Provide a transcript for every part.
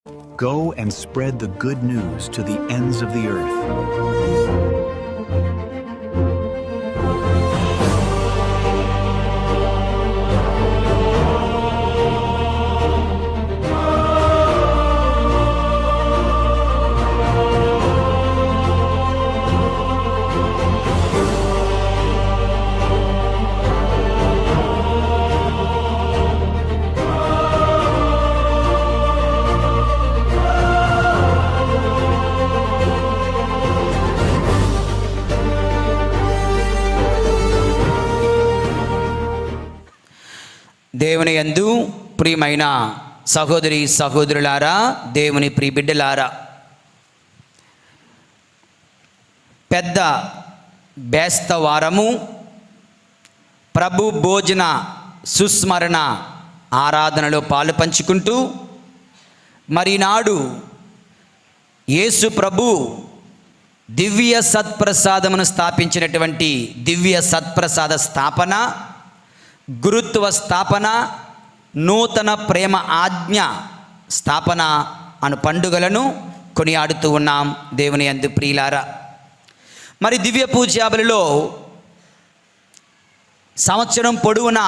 Go and spread the good news to the ends of the earth. దేవుని యందు ప్రియమైన సహోదరి సహోదరులారా, దేవుని ప్రియ బిడ్డలారా, పెద్ద బేస్తవారము ప్రభు భోజన సుస్మరణ ఆరాధనలో పాలు పంచుకుంటూ మరి నాడు యేసు ప్రభు దివ్య సత్ప్రసాదమును స్థాపించినటువంటి దివ్య సత్ప్రసాద స్థాపన, గురుత్వ స్థాపన, నూతన ప్రేమ ఆజ్ఞ స్థాపన అను పండుగలను కొనియాడుతూ ఉన్నాం దేవుని యందు ప్రియులారా. మరి దివ్య పూజాబలిలో సంవత్సరం పొడవునా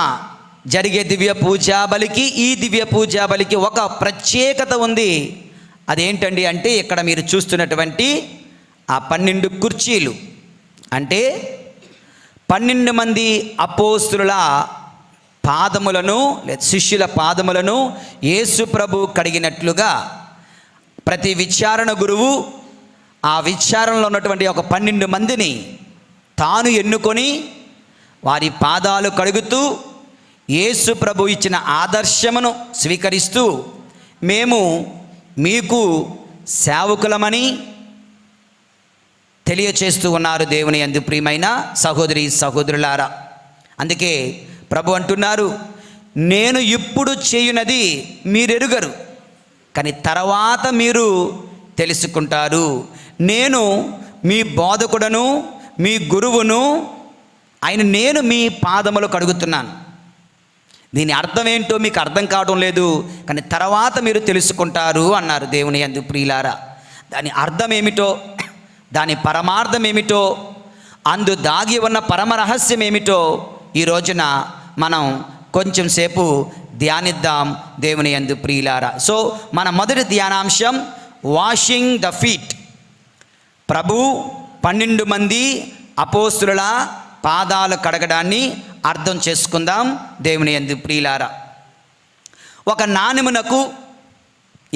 జరిగే దివ్య పూజాబలికి ఈ దివ్య పూజాబలికి ఒక ప్రత్యేకత ఉంది. అదేంటండి అంటే ఇక్కడ మీరు చూస్తున్నటువంటి ఆ 12 కుర్చీలు, అంటే 12 మంది అపోస్తుల పాదములను లేదా శిష్యుల పాదములను యేసు ప్రభు కడిగినట్లుగా ప్రతి విచారణ గురువు ఆ విచారణలో ఉన్నటువంటి ఒక 12 మందిని తాను ఎన్నుకొని వారి పాదాలు కడుగుతూ యేసు ప్రభు ఇచ్చిన ఆదర్శమును స్వీకరిస్తూ మేము మీకు సేవకులమని తెలియచేస్తూ ఉన్నారు దేవుని యందు ప్రియమైన సహోదరి సహోదరులారా. అందుకే ప్రభు అంటున్నారు, నేను ఇప్పుడు చేయునది మీరెరుగరు, కానీ తర్వాత మీరు తెలుసుకుంటారు. నేను మీ బోధకుడను, మీ గురువును, నేను మీ పాదములు కడుగుతున్నాను. దీని అర్థం ఏంటో మీకు అర్థం కావడం లేదు, కానీ తర్వాత మీరు తెలుసుకుంటారు అన్నారు దేవుని యందు ప్రియులారా. దాని అర్థం ఏమిటో, దాని పరమార్థం ఏమిటో, అందు దాగి ఉన్న పరమ రహస్యం ఏమిటో ఈ రోజున మనం కొంచెం సేపు ధ్యానిద్దాం దేవుని యందు ప్రియులారా. సో మన మొదటి ధ్యానాంశం వాషింగ్ ద ఫీట్. ప్రభు 12 మంది అపోస్తుల పాదాలు కడగడాన్ని అర్థం చేసుకుందాం దేవుని యందు ప్రియులారా. ఒక నాణెమునకు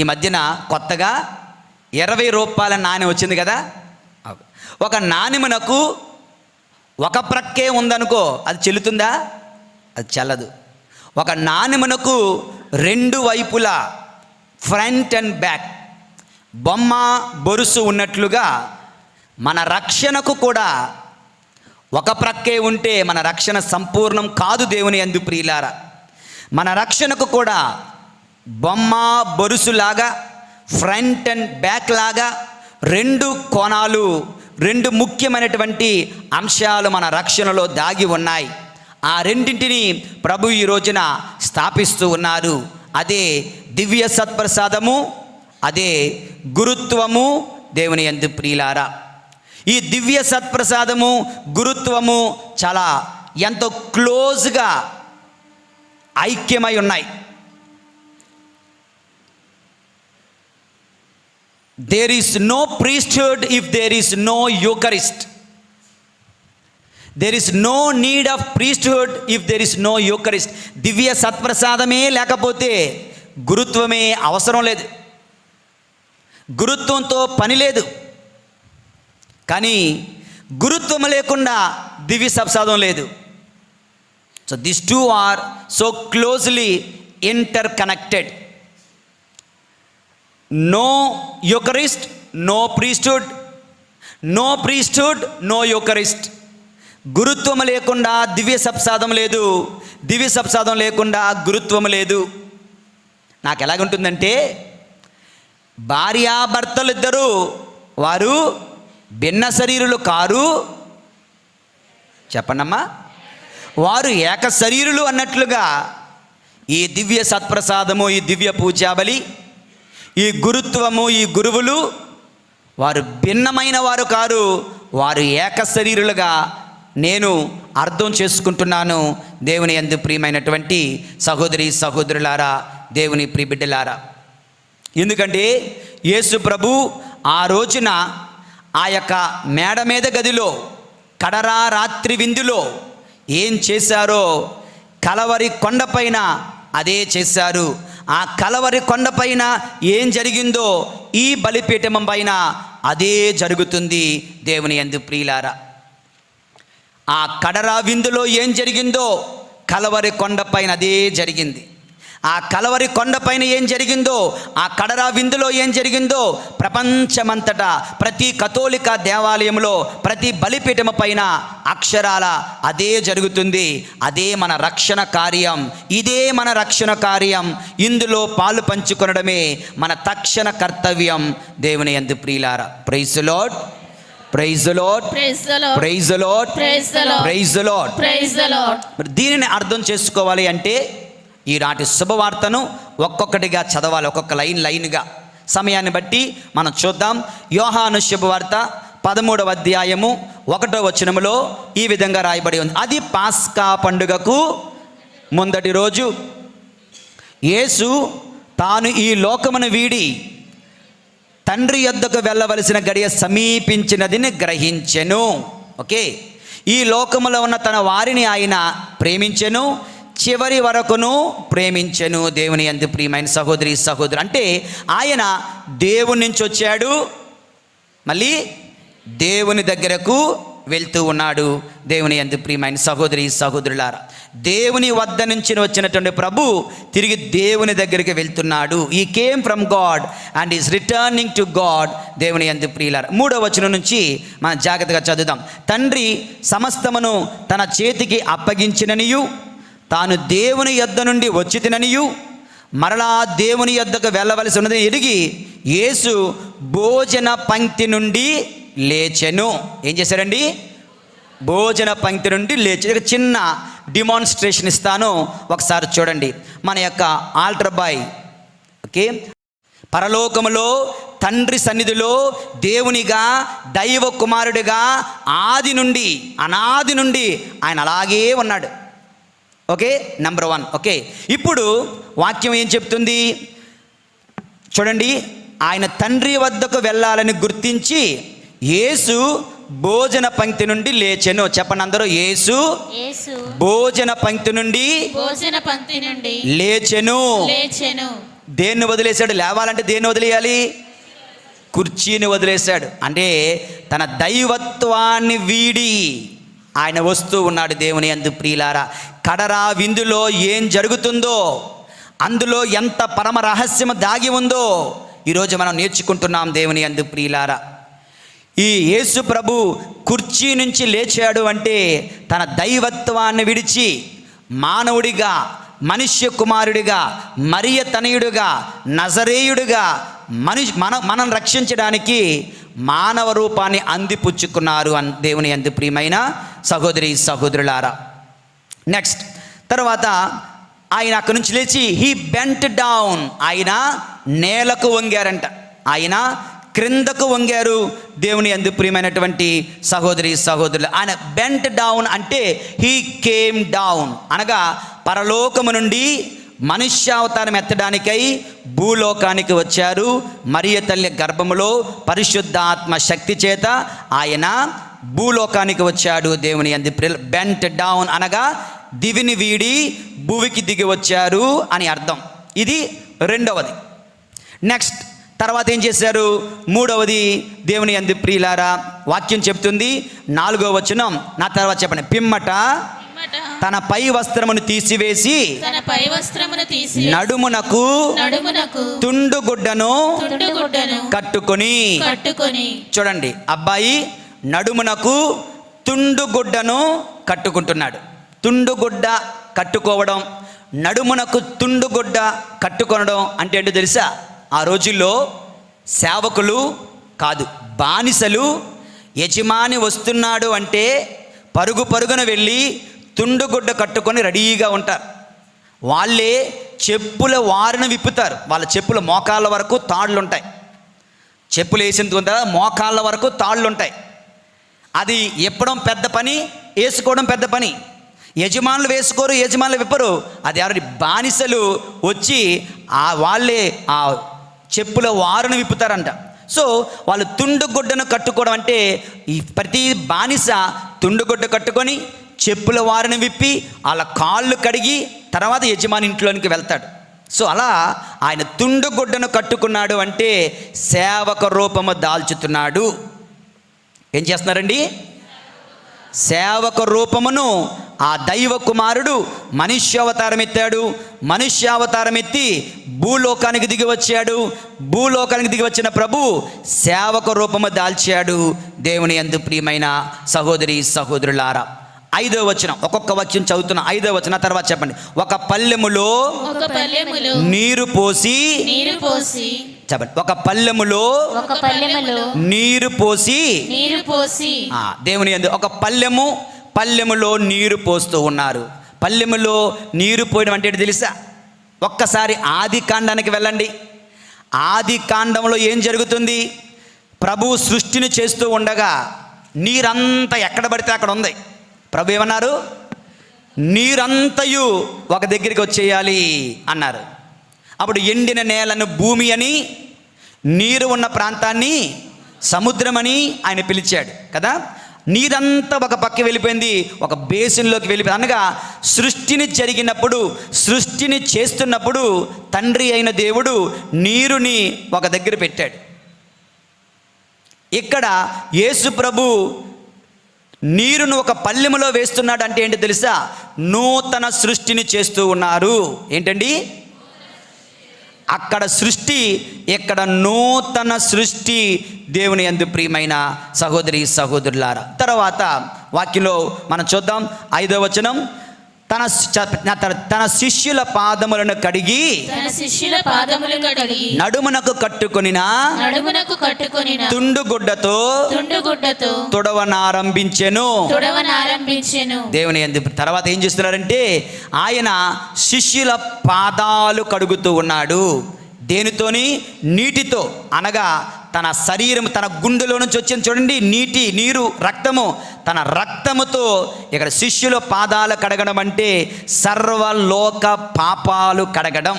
ఈ మధ్యన కొత్తగా 20 రూపాయల నాణెం వచ్చింది కదా. ఒక నాణెమునకు ఒక ప్రక్కే ఉందనుకో, అది చెల్లుతుందా? అది చెల్లదు. ఒక నాణెమునకు 2 వైపులా ఫ్రంట్ అండ్ బ్యాక్ బొమ్మ బొరుసు ఉన్నట్లుగా మన రక్షణకు కూడా ఒక ప్రక్కే ఉంటే మన రక్షణ సంపూర్ణం కాదు దేవుని యందు ప్రియులారా. మన రక్షణకు కూడా బొమ్మ బొరుసులాగా ఫ్రంట్ అండ్ బ్యాక్ లాగా 2 కోణాలు, 2 ముఖ్యమైనటువంటి అంశాలు మన రక్షణలో దాగి ఉన్నాయి. ఆ రెండింటిని ప్రభు ఈ రోజున స్థాపిస్తూ ఉన్నారు. అదే దివ్య సత్ప్రసాదము, అదే గురుత్వము దేవుని యందు ప్రియులారా. ఈ దివ్య సత్ప్రసాదము, గురుత్వము చాలా ఎంతో క్లోజ్గా ఐక్యమై ఉన్నాయి. There is no priesthood if there is no Eucharist. There is no need of priesthood if there is no Eucharist. దివ్య సత్ప్రసాదమే లేకపోతే గురుత్వమే అవసరం లేదు, గురుత్వంతో పని లేదు. కానీ గురుత్వం లేకుండా దివ్య సత్ప్రసాదం లేదు. So these two are so closely interconnected. No Eucharist, no priesthood. No priesthood, no Eucharist. గురుత్వం లేకుండా దివ్య సత్ప్రసాదం లేదు, దివ్య సత్ప్రసాదం లేకుండా గురుత్వం లేదు. నాకు ఎలాగుంటుందంటే, భార్యాభర్తలు ఇద్దరు వారు భిన్న శరీరులు కారు, చెప్పండమ్మా, వారు ఏక శరీరులు అన్నట్లుగా ఈ దివ్య సత్ప్రసాదము, ఈ దివ్య పూజాబలి, ఈ గురుత్వము, ఈ గురువులు వారు భిన్నమైన వారు కారు, వారు ఏక శరీరులుగా నేను అర్థం చేసుకుంటున్నాను. దేవుని యందు ప్రియమైనటువంటి సహోదరి సహోదరులారా, దేవుని ప్రియబిడ్డలారా, ఎందుకంటే యేసు ప్రభు ఆ రోజున ఆ యొక్క మేడ మీద గదిలో కడరా రాత్రి విందులో ఏం చేశారో కలవరి కొండపైన అదే చేశారు. ఆ కలవరి కొండపైన ఏం జరిగిందో ఈ బలిపీఠం పైన అదే జరుగుతుంది. దేవుని యందు ప్రియులారా, ఆ కడరా విందులో ఏం జరిగిందో కలవరి కొండపైన అదే జరిగింది. ఆ కలవరి కొండపైన ఏం జరిగిందో, ఆ కడరా విందులో ఏం జరిగిందో ప్రపంచమంతటా ప్రతి కథోలిక దేవాలయంలో ప్రతి బలిపీఠం పైన అక్షరాల అదే జరుగుతుంది. అదే మన రక్షణ కార్యం, ఇదే మన రక్షణ కార్యం. ఇందులో పాలు పంచుకొనడమే మన తక్షణ కర్తవ్యం. దేవుని యందు ప్రియులారా, praise the Lord, praise the Lord, praise the Lord, praise the Lord, praise the Lord, praise the Lord, praise the Lord. మరి దీనిని అర్థం చేసుకోవాలి అంటే ఈనాటి శుభవార్తను ఒక్కొక్కటిగా చదవాలి, ఒక్కొక్క లైన్గా. సమయాన్ని బట్టి మనం చూద్దాం. యోహాను శుభవార్త 13వ అధ్యాయము 1వ వచనములో ఈ విధంగా రాయబడి ఉంది. అది పాస్కా పండుగకు ముందటి రోజు యేసు తాను ఈ లోకమును వీడి తండ్రి యొద్దకు వెళ్ళవలసిన గడియ సమీపించినదిని గ్రహించెను. ఓకే, ఈ లోకములో ఉన్న తన వారిని ఆయన ప్రేమించెను, చివరి వరకును ప్రేమించెను. దేవుని యందు ప్రియమైన సహోదరి సహోదరు, అంటే ఆయన దేవుని నుంచి వచ్చాడు, మళ్ళీ దేవుని దగ్గరకు వెళ్తూ ఉన్నాడు. దేవుని యందు ప్రియమైన సహోదరి సహోదరులారా, దేవుని వద్ద నుంచి వచ్చినటువంటి ప్రభు తిరిగి దేవుని దగ్గరికి వెళ్తున్నాడు. ఈ came from God and is returning to God. దేవుని యందు ప్రియులారా, 3వ వచనం నుంచి మనం జాగ్రత్తగా చదువుదాం. తండ్రి సమస్తమును తన చేతికి అప్పగించిననియు, తాను దేవుని యొద్ద నుండి వచ్చి తిననియు, మరలా దేవుని యొద్దకు వెళ్ళవలసి ఉన్నది ఎరిగి యేసు భోజన పంక్తి నుండి లేచెను. ఏం చేశారండి? భోజన పంక్తి నుండి లేచి. ఒక చిన్న డిమాన్స్ట్రేషన్ ఇస్తాను, ఒకసారి చూడండి. మన యొక్క ఆల్టర్ బాయ్, ఓకే, పరలోకములో తండ్రి సన్నిధిలో దేవునిగా దైవ కుమారుడిగా ఆది నుండి అనాది నుండి ఆయన అలాగే ఉన్నాడు. Okay, number 1. ఓకే, ఇప్పుడు వాక్యం ఏం చెప్తుంది చూడండి. ఆయన తండ్రి వద్దకు వెళ్ళాలని గుర్తించి యేసు భోజన పంక్తి నుండి లేచెను. చెప్పండి అందరూ, యేసు భోజన పంక్తి నుండి లేచెను. దేన్ని వదిలేశాడు? లేవాలంటే దేన్ని వదిలేయాలి? కుర్చీని వదిలేశాడు. అంటే తన దైవత్వాన్ని వీడి ఆయన వస్తూ ఉన్నాడు. దేవుని యందు ప్రియులారా, కడరా విందులో ఏం జరుగుతుందో, అందులో ఎంత పరమ రహస్యం దాగి ఉందో ఈరోజు మనం నేర్చుకుంటున్నాం. దేవుని యందు ప్రియులారా, ఈ యేసు ప్రభు కుర్చీ నుంచి లేచాడు అంటే తన దైవత్వాన్ని విడిచి మానవుడిగా, మనుష్య కుమారుడిగా, మరియ తనయుడిగా, నజరేయుడిగా మనం రక్షించడానికి మానవ రూపాన్ని అందిపుచ్చుకున్నారు. దేవుని యందు ప్రియమైన సహోదరి సహోదరులారా, నెక్స్ట్ తర్వాత ఆయన అక్కడి నుంచి లేచి హీ బెంట్ డౌన్, ఆయన నేలకు వంగారంట, ఆయన క్రిందకు వంగారు. దేవుని యందు ప్రియమైనటువంటి సహోదరి సహోదరులు, ఆయన బెంట్ డౌన్ అంటే హీ కేమ్ డౌన్, అనగా పరలోకము నుండి మనుష్యావతారం ఎత్తడానికై భూలోకానికి వచ్చారు. మరియ తల్లి గర్భములో పరిశుద్ధాత్మ శక్తి చేత ఆయన భూలోకానికి వచ్చాడు. దేవుని యందు బెంట్ డౌన్ అనగా దివిని వీడి భూమికి దిగి వచ్చారు అని అర్థం. ఇది రెండవది. నెక్స్ట్ తర్వాత ఏం చేశారు? మూడవది. దేవుని యందు ప్రియులారా, వాక్యం చెప్తుంది 4వ వచనం, నా తర్వాత చెప్పండి. పిమ్మట తన పై వస్త్రమును తీసివేసి నడుమునకు తుండుగుడ్డను కట్టుకొని. చూడండి, అబ్బాయి నడుమునకు తుండుగుడ్డను కట్టుకుంటున్నాడు. తుండుగుడ్డ కట్టుకోవడం, నడుమునకు తుండుగుడ్డ కట్టుకొనడం అంటే ఏంటో తెలుసా? ఆ రోజుల్లో సేవకులు కాదు, బానిసలు యజమాని వస్తున్నాడు అంటే పరుగు పరుగున వెళ్ళి తుండుగుడ్డ కట్టుకొని రెడీగా ఉంటారు. వాళ్ళే చెప్పుల వారిని విప్పుతారు. వాళ్ళ చెప్పుల మోకాళ్ళ వరకు తాళ్ళు ఉంటాయి. చెప్పులు వేసిన మోకాళ్ళ వరకు తాళ్ళు ఉంటాయి. అది ఇప్పడం పెద్ద పని, వేసుకోవడం పెద్ద పని. యజమానులు వేసుకోరు, యజమానులు విప్పరు. అది ఎవరి బానిసలు వచ్చి వాళ్ళే ఆ చెప్పుల వారును విప్పుతారంట. సో వాళ్ళు తుండుగుడ్డను కట్టుకోవడం అంటే ఈ ప్రతి బానిస తుండుగుడ్డ కట్టుకొని చెప్పుల వారిని విప్పి వాళ్ళ కాళ్ళు కడిగి తర్వాత యజమాని ఇంట్లోనికి వెళ్తాడు. సో అలా ఆయన తుండుగుడ్డను కట్టుకున్నాడు అంటే సేవక రూపము దాల్చుతున్నాడు. ఏం చేస్తున్నారండి? సేవక రూపమును ఆ దైవ కుమారుడు మనుష్యావతారం ఎత్తాడు. మనుష్యావతారం ఎత్తి భూలోకానికి దిగి వచ్చాడు. భూలోకానికి దిగి వచ్చిన ప్రభు సేవక రూపము దాల్చాడు. దేవుని యందు ప్రియమైన సహోదరి సహోదరులారా, 5వ వచనం, ఒక్కొక్క వాక్యం చదువుతున్నా. 5వ వచనం తర్వాత చెప్పండి. ఒక పల్లెములో నీరు పోసి చెప్పండి. ఒక పల్లెములో నీరు పోసి దేవుని యందు ఒక పల్లెములో నీరు పోస్తూ ఉన్నారు. పల్లెములో నీరు పోయడం అంటే ఏంటి తెలుసా? ఒక్కసారి ఆది కాండానికి వెళ్ళండి. ఆది కాండంలో ఏం జరుగుతుంది? ప్రభు సృష్టిని చేస్తూ ఉండగా నీరంతా ఎక్కడ పడితే అక్కడ ఉంది. ప్రభు ఏమన్నారు? నీరంతయు ఒక దగ్గరికి వచ్చేయాలి అన్నారు. అప్పుడు ఎండిన నేలను భూమి అని, నీరు ఉన్న ప్రాంతాన్ని సముద్రం అని ఆయన పిలిచాడు కదా. నీరంతా ఒక పక్క వెళ్ళిపోయింది, ఒక బేసిన్లోకి వెళ్ళిపోయింది. అనగా సృష్టిని జరిగినప్పుడు, సృష్టిని చేస్తున్నప్పుడు తండ్రి అయిన దేవుడు నీరుని ఒక దగ్గర పెట్టాడు. ఇక్కడ యేసు ప్రభు నీరును ఒక పల్లెములో వేస్తున్నాడు. అంటే ఏంటి తెలుసా? నూతన సృష్టిని చేస్తూ ఉన్నారు. ఏంటండి? అక్కడ సృష్టి, ఇక్కడ నూతన సృష్టి. దేవుని యందు ప్రియమైన సహోదరి సహోదరులారా, తర్వాత వాక్యంలో మనం చూద్దాం. 5వ వచనం, తన శిష్యుల పాదములను కడిగి నడుమునకు కట్టుకొనిన తుండుగుడ్డతో తుడవనారంభించెను. దేవుని యందు తర్వాత ఏం చేస్తున్నారంటే ఆయన శిష్యుల పాదాలు కడుగుతూ ఉన్నాడు. దేనితోని? నీటితో. అనగా తన శరీరం, తన గుండెలో నుంచి వచ్చింది చూడండి, నీరు, రక్తము. తన రక్తముతో ఇక్కడ శిష్యుల పాదాలు కడగడం అంటే సర్వలోక పాపాలు కడగడం.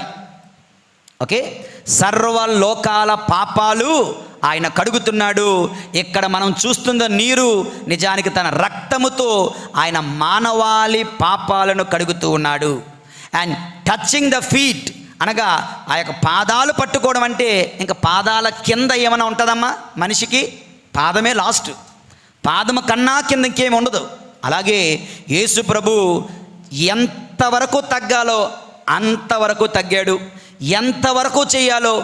ఓకే, సర్వలోకాల పాపాలు ఆయన కడుగుతున్నాడు. ఇక్కడ మనం చూస్తున్న నీరు నిజానికి తన రక్తముతో ఆయన మానవాళి పాపాలను కడుగుతూ ఉన్నాడు. అండ్ టచింగ్ ద ఫీట్ అనగా ఆ యొక్క పాదాలు పట్టుకోవడం అంటే ఇంకా పాదాల కింద ఏమైనా ఉంటుందమ్మా మనిషికి? పాదమే లాస్ట్. పాదము కన్నా కింద ఇంకేమి ఉండదు. అలాగే యేసు ప్రభు ఎంతవరకు తగ్గాలో అంతవరకు తగ్గాడు, ఎంతవరకు చేయాలో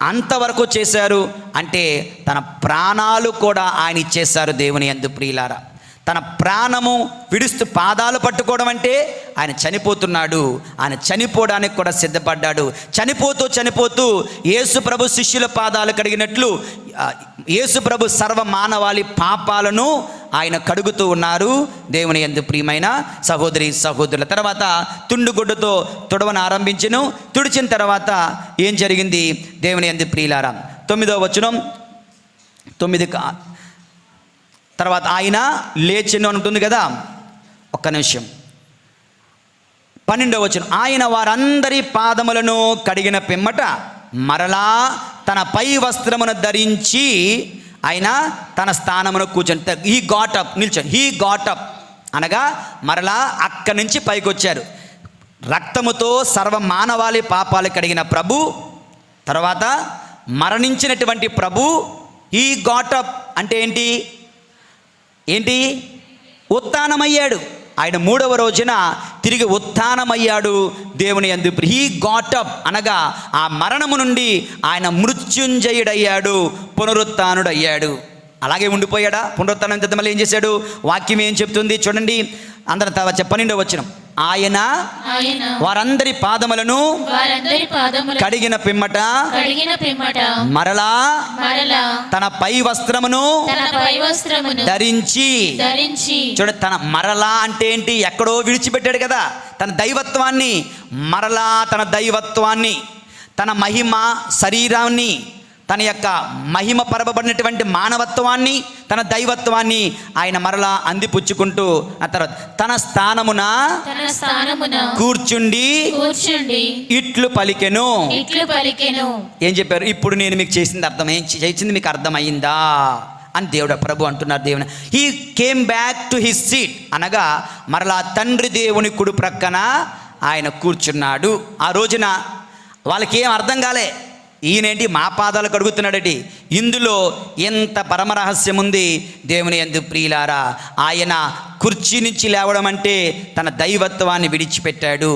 అంతవరకు చేశారు. అంటే తన ప్రాణాలు కూడా ఆయన ఇచ్చేశారు. దేవుని యందు ప్రియులారా, తన ప్రాణము విడుస్తూ పాదాలు పట్టుకోవడం అంటే ఆయన చనిపోతున్నాడు. ఆయన చనిపోవడానికి కూడా సిద్ధపడ్డాడు. చనిపోతూ యేసు ప్రభు శిష్యుల పాదాలు కడిగినట్లు యేసు ప్రభు సర్వ మానవాళి పాపాలను ఆయన కడుగుతూ ఉన్నారు. దేవుని యందు ప్రియమైన సహోదరి సహోదరుల, తర్వాత తుండుగుడ్డతో తుడవను ఆరంభించెను. తుడిచిన తర్వాత ఏం జరిగింది? దేవుని యందు ప్రియులారా, 9వ వచనం, 9 తర్వాత ఆయన లేచెను అని ఉంటుంది కదా. ఒక్క నిమిషం. 12వ వచనం, ఆయన వారందరి పాదములను కడిగిన పిమ్మట మరలా తన పై వస్త్రమును ధరించి ఆయన తన స్థానమును కూర్చొని హీ గాట్ అప్, నిల్చొని హీ గాట్ అప్ అనగా మరలా అక్కడి నుంచి పైకి వచ్చారు. రక్తముతో సర్వ మానవాళి పాపాలు కడిగిన ప్రభు, తర్వాత మరణించినటువంటి ప్రభు హీ గాట్ అప్ అంటే ఏంటి? ఉత్థానమయ్యాడు. ఆయన 3వ రోజున తిరిగి ఉత్థానమయ్యాడు. దేవుని యందు హీ గాట్ అప్ అనగా ఆ మరణము నుండి ఆయన మృత్యుంజయుడయ్యాడు, పునరుత్థానుడయ్యాడు. అలాగే ఉండిపోయాడా? పునరుత్థానం మళ్ళీ ఏం చేశాడు? వాక్యం ఏం చెప్తుంది చూడండి. అందరం తర్వాత 12వ వచనం, ఆయన వారందరి పాదములను కడిగిన పిమ్మట మరలా తన పై వస్త్రమును ధరించి. చూడ, తన మరలా అంటే ఏంటి? ఎక్కడో విడిచిపెట్టాడు కదా తన దైవత్వాన్ని. మరలా తన దైవత్వాన్ని, తన మహిమ శరీరాన్ని, తన యొక్క మహిమ పరపబడినటువంటి మానవత్వాన్ని, తన దైవత్వాన్ని ఆయన మరలా అందిపుచ్చుకుంటూ ఆ తర్వాత తన స్థానమున కూర్చుండి ఇట్లు పలికెను. ఏం చెప్పారు? ఇప్పుడు నేను మీకు చేసింది మీకు అర్థమైందా అని దేవుడు ప్రభు అంటున్నారు. దేవుని he came back to his seat అనగా మరలా తండ్రి దేవుని కుడి ప్రక్కన ఆయన కూర్చున్నాడు. ఆ రోజున వాళ్ళకి ఏం అర్థం కాలే, ఈయనేంటి మా పాదాలు కడుగుతున్నాడటి. ఇందులో ఎంత పరమరహస్యం ఉంది దేవుని యందు ప్రియులారా. ఆయన కుర్చీ నుంచి లేవడం అంటే తన దైవత్వాన్ని విడిచిపెట్టాడు.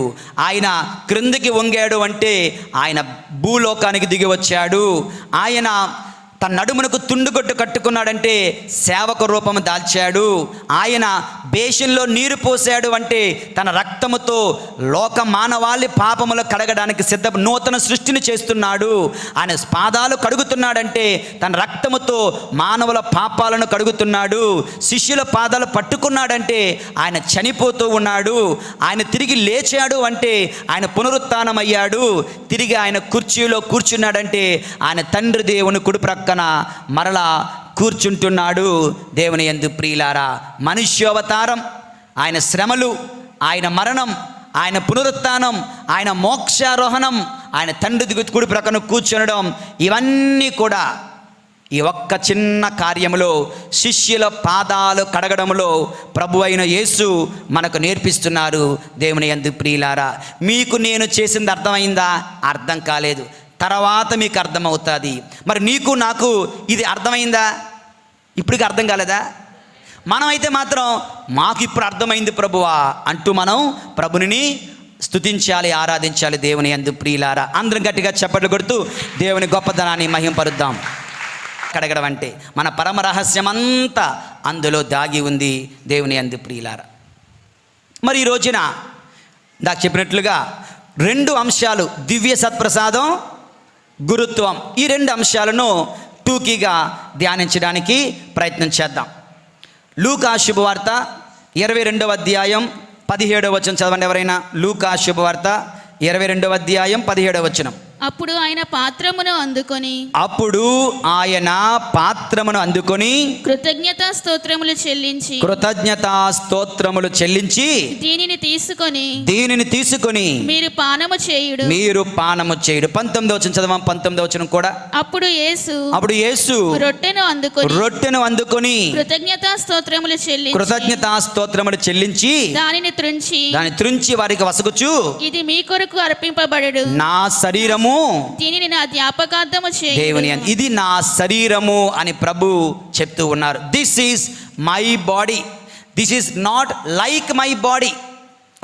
ఆయన క్రిందికి వంగాడు అంటే ఆయన భూలోకానికి దిగి వచ్చాడు. ఆయన తన నడుమునకు తుండుగొట్టు కట్టుకున్నాడంటే సేవక రూపము దాల్చాడు. ఆయన బేషన్లో నీరు పోసాడు అంటే తన రక్తముతో లోక మానవాళి పాపములు కడగడానికి నూతన సృష్టిని చేస్తున్నాడు. ఆయన పాదాలు కడుగుతున్నాడంటే తన రక్తముతో మానవుల పాపాలను కడుగుతున్నాడు. శిష్యుల పాదాలు పట్టుకున్నాడంటే ఆయన చనిపోతూ ఉన్నాడు. ఆయన తిరిగి లేచాడు అంటే ఆయన పునరుత్థానమయ్యాడు. తిరిగి ఆయన కుర్చీలో కూర్చున్నాడంటే ఆయన తండ్రి దేవుని కుడి ప్రక్క మరలా కూర్చుంటున్నాడు. దేవుని యందు ప్రియులారా, మనుష్యోవతారం, ఆయన శ్రమలు, ఆయన మరణం, ఆయన పునరుత్థానం, ఆయన మోక్షారోహణం, ఆయన తండ్రి కుడి ప్రక్కన కూర్చునడం, ఇవన్నీ కూడా ఈ ఒక్క చిన్న కార్యములో, శిష్యుల పాదాలు కడగడంలో ప్రభు అయిన యేసు మనకు నేర్పిస్తున్నారు. దేవుని యందు ప్రియులారా, మీకు నేను చేసింది అర్థమైందా? అర్థం కాలేదు, తర్వాత మీకు అర్థమవుతుంది. మరి నీకు నాకు ఇది అర్థమైందా? ఇప్పటికి అర్థం కాలేదా? మనమైతే మాత్రం మాకు ఇప్పుడు అర్థమైంది ప్రభువా అంటూ మనం ప్రభుని స్తుతించాలి, ఆరాధించాలి. దేవుని యందు ప్రియులారా, అందరం గట్టిగా చప్పట్లు కొడుతూ దేవుని గొప్పతనాన్ని మహింపరుద్దాం. కడగడం అంటే మన పరమ రహస్యం అంతా అందులో దాగి ఉంది. దేవుని యందు ప్రియులారా, మరి ఈ రోజున నాకు చెప్పినట్లుగా 2 అంశాలు, దివ్య సత్ప్రసాదం, గురుత్వం, ఈ 2 అంశాలను టూకీగా ధ్యానించడానికి ప్రయత్నం చేద్దాం. లూకా శుభవార్త 22వ అధ్యాయం 17వ వచనం చదవండి ఎవరైనా. లూకా శుభవార్త 22వ అధ్యాయం 17వ వచనం. అప్పుడు ఆయన పాత్రమును అందుకొని కృతజ్ఞతా స్తోత్రములు చెల్లించి దీనిని తీసుకొని మీరు పానము చేయుడు. 19వ వచనం చదవం. 19వ వచనం కూడా. అప్పుడు యేసు రొట్టెను అందుకొని కృతజ్ఞతా స్తోత్రములు చెల్లించి దానిని త్రుంచి వారికి వసగుచు, ఇది మీ కొరకు అర్పింపబడెడు నా శరీరము, దీనిని నా జ్ఞాపకార్థము చేయుడు. దేవుని ఇది నా శరీరము అని ప్రభు చెప్తూ ఉన్నారు. This is my body, this is not like my body.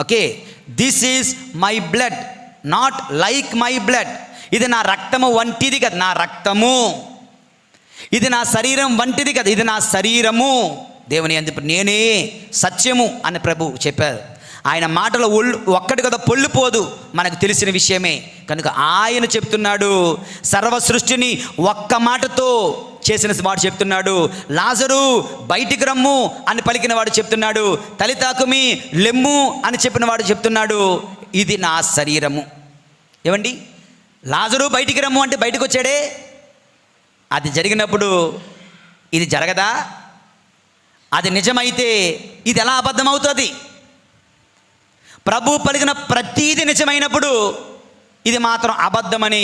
Okay, this is my blood, not like my blood. ఇది నా రక్తము వంటిది కదా, నా రక్తము. ఇది నా శరీరం వంటిది కదా, ఇది నా శరీరము. దేవుని అందుకు నేనే సత్యము అని ప్రభు చెప్పారు. ఆయన మాటలో ఒక్కటి కదా పొల్లిపోదు, మనకు తెలిసిన విషయమే. కనుక ఆయన చెప్తున్నాడు, సర్వ సృష్టిని ఒక్క మాటతో చేసిన వాడు చెప్తున్నాడు. లాజరు బయటికి రమ్ము అని పలికిన వాడు చెప్తున్నాడు. తలితాకుమి లెమ్ము అని చెప్పిన వాడు చెప్తున్నాడు, ఇది నా శరీరము. ఏమండి, లాజరు బయటికి రమ్ము అంటే బయటకు వచ్చాడే, అది జరిగినప్పుడు ఇది జరగదా? అది నిజమైతే ఇది ఎలా అబద్ధం అవుతుంది? ప్రభు పలికిన ప్రతీది నిజమైనప్పుడు ఇది మాత్రం అబద్ధమని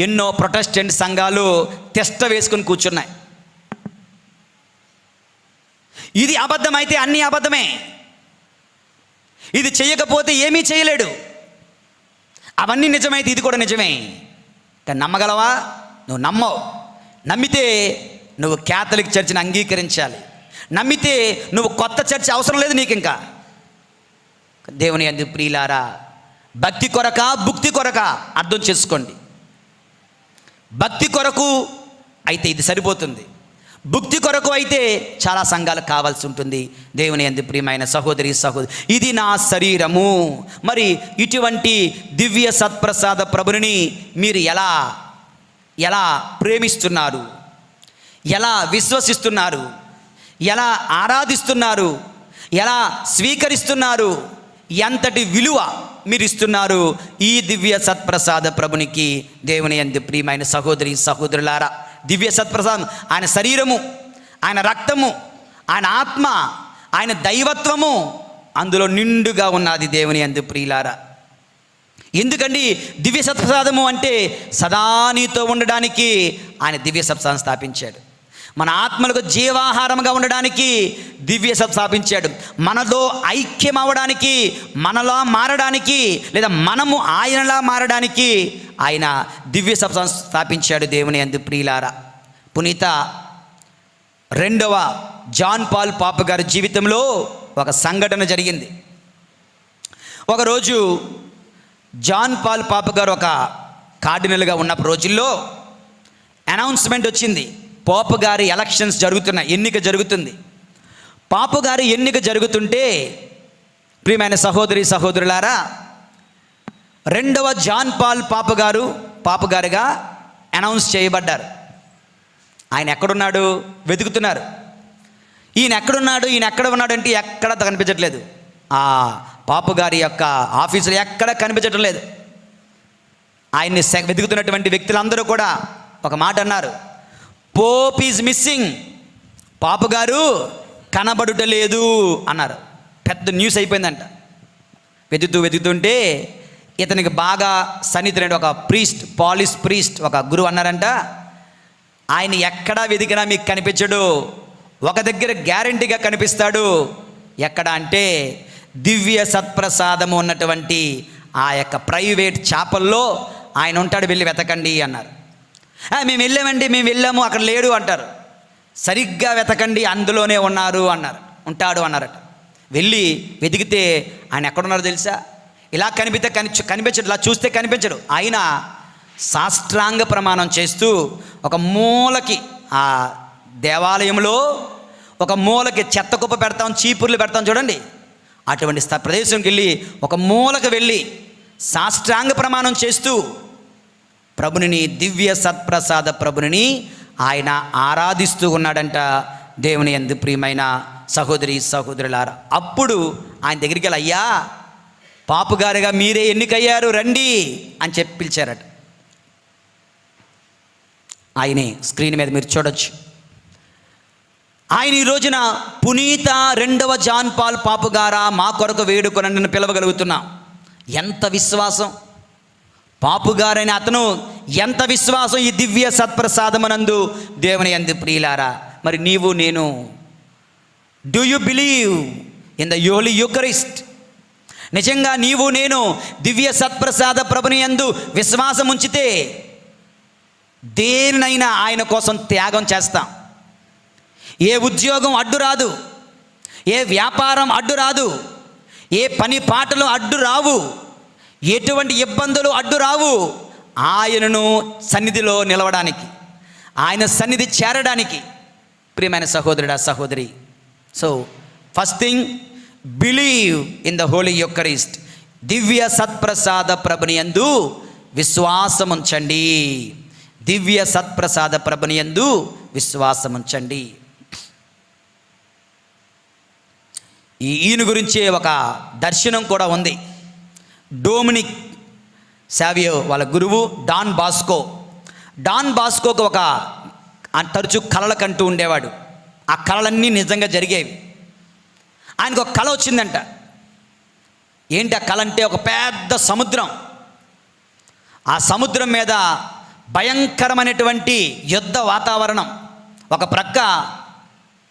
ఎన్నో ప్రొటెస్టెంట్ సంఘాలు టెస్ట్ వేసుకుని కూర్చున్నాయి. ఇది అబద్ధమైతే అన్నీ అబద్ధమే, ఇది చేయకపోతే ఏమీ చేయలేడు. అవన్నీ నిజమైతే ఇది కూడా నిజమే. కానీ నమ్మగలవా? నువ్వు నమ్మవు. నమ్మితే నువ్వు క్యాథలిక్ చర్చిని అంగీకరించాలి. నమ్మితే నువ్వు కొత్త చర్చ్ అవసరం లేదు నీకు. ఇంకా దేవుని యందు ప్రియులారా, భక్తి కొరక భుక్తి కొరక అర్థం చేసుకోండి. భక్తి కొరకు అయితే ఇది సరిపోతుంది. భుక్తి కొరకు అయితే చాలా సంఘాలు కావాల్సి ఉంటుంది. దేవుని యందు ప్రియమైన సహోదరి సహోదరి, ఇది నా శరీరము. మరి ఇటువంటి దివ్య సత్ప్రసాద ప్రభుని మీరు ఎలా ప్రేమిస్తున్నారు, ఎలా విశ్వసిస్తున్నారు, ఎలా ఆరాధిస్తున్నారు, ఎలా స్వీకరిస్తున్నారు, ఎంతటి విలువ మీరు ఇస్తున్నారు ఈ దివ్య సత్ప్రసాద ప్రభునికి? దేవుని యందు ప్రియమైన సహోదరి సహోదరులారా, దివ్య సత్ప్రసాదం ఆయన శరీరము, ఆయన రక్తము, ఆయన ఆత్మ, ఆయన దైవత్వము అందులో నిండుగా ఉన్నది. దేవుని యందు ప్రియులారా, ఎందుకండి దివ్య సత్ప్రసాదము అంటే సదా నీతో ఉండడానికి ఆయన దివ్య సత్ప్రసాదం స్థాపించాడు. మన ఆత్మలకు జీవాహారంగా ఉండడానికి దివ్య సత్ప్రసాదం స్థాపించాడు. మనలో ఐక్యం అవ్వడానికి, మనలా మారడానికి, లేదా మనము ఆయనలా మారడానికి ఆయన దివ్య సత్ప్రసాదం స్థాపించాడు. దేవుని యందు ప్రియులారా, పునీత 2వ జాన్ పాల్ పాప గారి జీవితంలో ఒక సంఘటన జరిగింది. ఒకరోజు జాన్ పాల్ పాప గారు ఒక కార్డినల్గా ఉన్న రోజుల్లో అనౌన్స్మెంట్ వచ్చింది. పాప గారి ఎలక్షన్స్ జరుగుతున్నాయి, ఎన్నిక జరుగుతుంది. పాప గారి ఎన్నిక జరుగుతుంటే ప్రియమైన సహోదరి సహోదరులారా, 2వ జాన్ పాల్ పాప గారుగా అనౌన్స్ చేయబడ్డారు. ఆయన ఎక్కడున్నాడు వెతుకుతున్నారు. ఈయన ఎక్కడున్నాడు, ఈయన ఎక్కడ ఉన్నాడు అంటే ఎక్కడ కనిపించట్లేదు. ఆ పాప గారి యొక్క ఆఫీసులో ఎక్కడ కనిపించటం లేదు. ఆయన్ని వెతుకుతున్నటువంటి వ్యక్తులందరూ కూడా ఒక మాట అన్నారు, పోప్ ఈజ్ మిస్సింగ్, పాప గారు కనబడుటలేదు అన్నారు. పెద్ద న్యూస్ అయిపోయిందంట. వెతుకుతుంటే ఇతనికి బాగా సన్నిహితుడైన ఒక పాలిష్ ప్రీస్ట్ ఒక గురువు అన్నారంట, ఆయన ఎక్కడా వెతికినా మీకు కనిపించడు, ఒక దగ్గర గ్యారంటీగా కనిపిస్తాడు. ఎక్కడ అంటే దివ్య సత్ప్రసాదము ఉన్నటువంటి ఆ యొక్క ప్రైవేట్ చాపల్లో ఆయన ఉంటాడు, వెళ్ళి వెతకండి అన్నారు. మేము వెళ్ళాము అక్కడ లేడు అంటారు. సరిగ్గా వెతకండి, అందులోనే ఉంటాడు అన్నారట. వెళ్ళి వెతికితే ఆయన ఎక్కడున్నారో తెలుసా? ఇలా కనిపించడు, ఇలా చూస్తే కనిపించడు. ఆయన సాష్టాంగ ప్రమాణం చేస్తూ ఒక మూలకి, ఆ దేవాలయంలో ఒక మూలకి చెత్త కుప్ప పెడతాం, చీపుర్లు పెడతాం చూడండి, అటువంటి ప్రదేశంకి వెళ్ళి ఒక మూలకు వెళ్ళి సాష్టాంగ ప్రమాణం చేస్తూ ప్రభుని, దివ్య సత్ప్రసాద ప్రభుని ఆయన ఆరాధిస్తూ ఉన్నాడంట. దేవుని యందు ప్రియమైన సహోదరి సహోదరులారా, అప్పుడు ఆయన దగ్గరికి వెళ్ళి, అయ్యా పాపుగారుగా మీరే ఎన్నికయ్యారు, రండి అని చెప్పి పిలిచారట. ఆయనే స్క్రీన్ మీద మీరు చూడొచ్చు. ఆయన ఈ రోజున పునీత 2వ జాన్ పాల్ పాప గారా మా కొరకు వేడుకొనండి పిలవగలుగుతున్నాం. ఎంత విశ్వాసం! పాపుగారైన అతను ఎంత విశ్వాసం ఈ దివ్య సత్ప్రసాదమునందు. దేవుని యందు ప్రియులారా, మరి నీవు నేను, do you believe in the holy Eucharist? నిజంగా నీవు నేను దివ్య సత్ప్రసాద ప్రభుని యందు విశ్వాసం ఉంచితే దేనినైనా ఆయన కోసం త్యాగం చేస్తాం. ఏ ఉద్యోగం అడ్డు రాదు, ఏ వ్యాపారం అడ్డు రాదు, ఏ పని పాటలు అడ్డు రావు, ఎటువంటి ఇబ్బందులు అడ్డు రావు. ఆయనను సన్నిధిలో నిలవడానికి, ఆయన సన్నిధి చేరడానికి. ప్రియమైన సహోదరుడా సహోదరి, so first thing, believe in the holy Eucharist. దివ్య సత్ప్రసాద ప్రభుని యందు విశ్వాసం ఉంచండి. దివ్య సత్ప్రసాద ప్రభుని యందు విశ్వాసం ఉంచండి. ఈయన గురించే ఒక దర్శనం కూడా ఉంది. డొమినిక్ సావియో వాళ్ళ గురువు డాన్ బాస్కోకు ఒక తరచు కలలు కంటూ ఉండేవాడు. ఆ కళలన్నీ నిజంగా జరిగేవి. ఆయనకు ఒక కళ వచ్చిందంట. ఏంటి ఆ కళ అంటే, ఒక పెద్ద సముద్రం, ఆ సముద్రం మీద భయంకరమైనటువంటి యుద్ధ వాతావరణం, ఒక ప్రక్క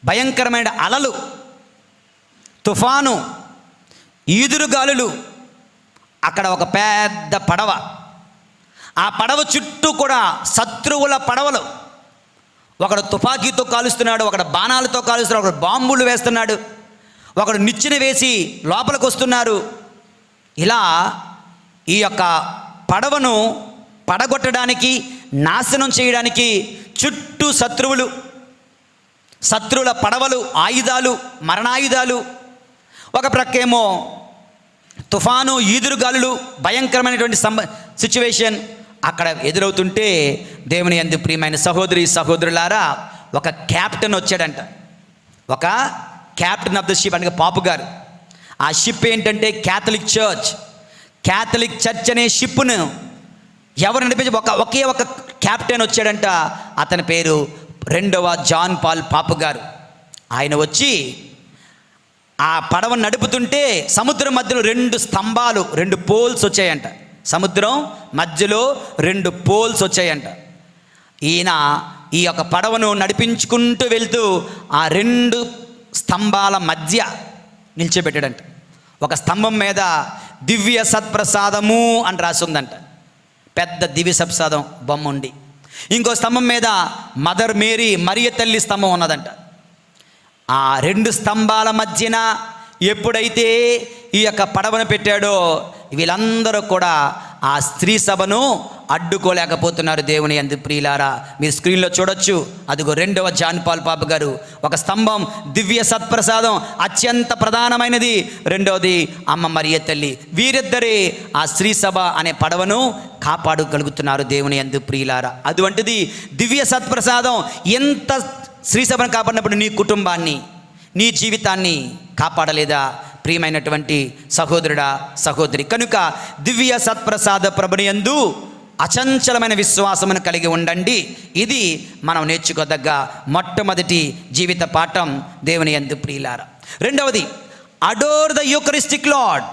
భయంకరమైన అలలు, తుఫాను, ఈదురుగాలులు, అక్కడ ఒక పెద్ద పడవ, ఆ పడవ చుట్టూ కూడా శత్రువుల పడవలు. ఒకడు తుపాకీతో కాలుస్తున్నాడు, ఒకడు బాణాలతో కాలుస్తున్నాడు, ఒకడు బాంబులు వేస్తున్నాడు, ఒకడు నిచ్చెన వేసి లోపలికి వస్తున్నారు. ఇలా ఈ యొక్క పడవను పడగొట్టడానికి, నాశనం చేయడానికి చుట్టూ శత్రువులు. శత్రువుల పడవలు, ఆయుధాలు, మరణాయుధాలు, ఒక ప్రక్కేమో తుఫాను, ఈదురుగాలులు, భయంకరమైనటువంటి సిచ్యువేషన్ అక్కడ ఎదురవుతుంటే దేవుని యందు ప్రియమైన సహోదరి సహోదరులారా, ఒక క్యాప్టెన్ వచ్చాడంట. ఒక క్యాప్టెన్ ఆఫ్ ద షిప్ అంటే పాపు గారు. ఆ షిప్ ఏంటంటే క్యాథలిక్ చర్చ్. క్యాథలిక్ చర్చ్ అనే షిప్ను ఎవరు నడిపించి ఒకే ఒక క్యాప్టెన్ వచ్చాడంట. అతని పేరు 2వ జాన్ పాల్ పాపు గారు. ఆయన వచ్చి ఆ పడవను నడుపుతుంటే సముద్రం మధ్యలో 2 స్తంభాలు, 2 పోల్స్ వచ్చాయంట. సముద్రం మధ్యలో 2 పోల్స్ వచ్చాయంట. ఈయన ఈ యొక్క పడవను నడిపించుకుంటూ వెళ్తూ ఆ 2 స్తంభాల మధ్య నిల్చోబెట్టాడంట. ఒక స్తంభం మీద దివ్య సత్ప్రసాదము అని రాసి ఉందంట. పెద్ద దివ్య సత్ప్రసాదం బొమ్మ ఉండి, ఇంకో స్తంభం మీద మదర్ మేరీ, మరియ తల్లి స్తంభం ఉన్నదంట. ఆ 2 స్తంభాల మధ్యన ఎప్పుడైతే ఈ యొక్క పడవను పెట్టాడో వీళ్ళందరూ కూడా ఆ స్త్రీ సభను అడ్డుకోలేకపోతున్నారు. దేవుని యందు ప్రియులారా, మీరు స్క్రీన్లో చూడొచ్చు. అదిగో 2వ జాన్ పాల్ పాపు గారు. ఒక స్తంభం దివ్య సత్ప్రసాదం అత్యంత ప్రధానమైనది, 2వది అమ్మ మరియ తల్లి. వీరిద్దరే ఆ స్త్రీ సభ అనే పడవను కాపాడగలుగుతున్నారు. దేవుని యందు ప్రియులారా, అటువంటిది దివ్య సత్ప్రసాదం ఎంత స్త్రీ సభను కాపాడినప్పుడు నీ కుటుంబాన్ని, నీ జీవితాన్ని కాపాడలేదా ప్రియమైనటువంటి సహోదరుడా సహోదరి? కనుక దివ్య సత్ప్రసాద ప్రభుని యందు అచంచలమైన విశ్వాసమును కలిగి ఉండండి. ఇది మనం నేర్చుకోదగ్గ మొట్టమొదటి జీవిత పాఠం దేవుని యందు ప్రియులారా. 2వది, అడోర్ ద యూకరిస్టిక్ లార్డ్.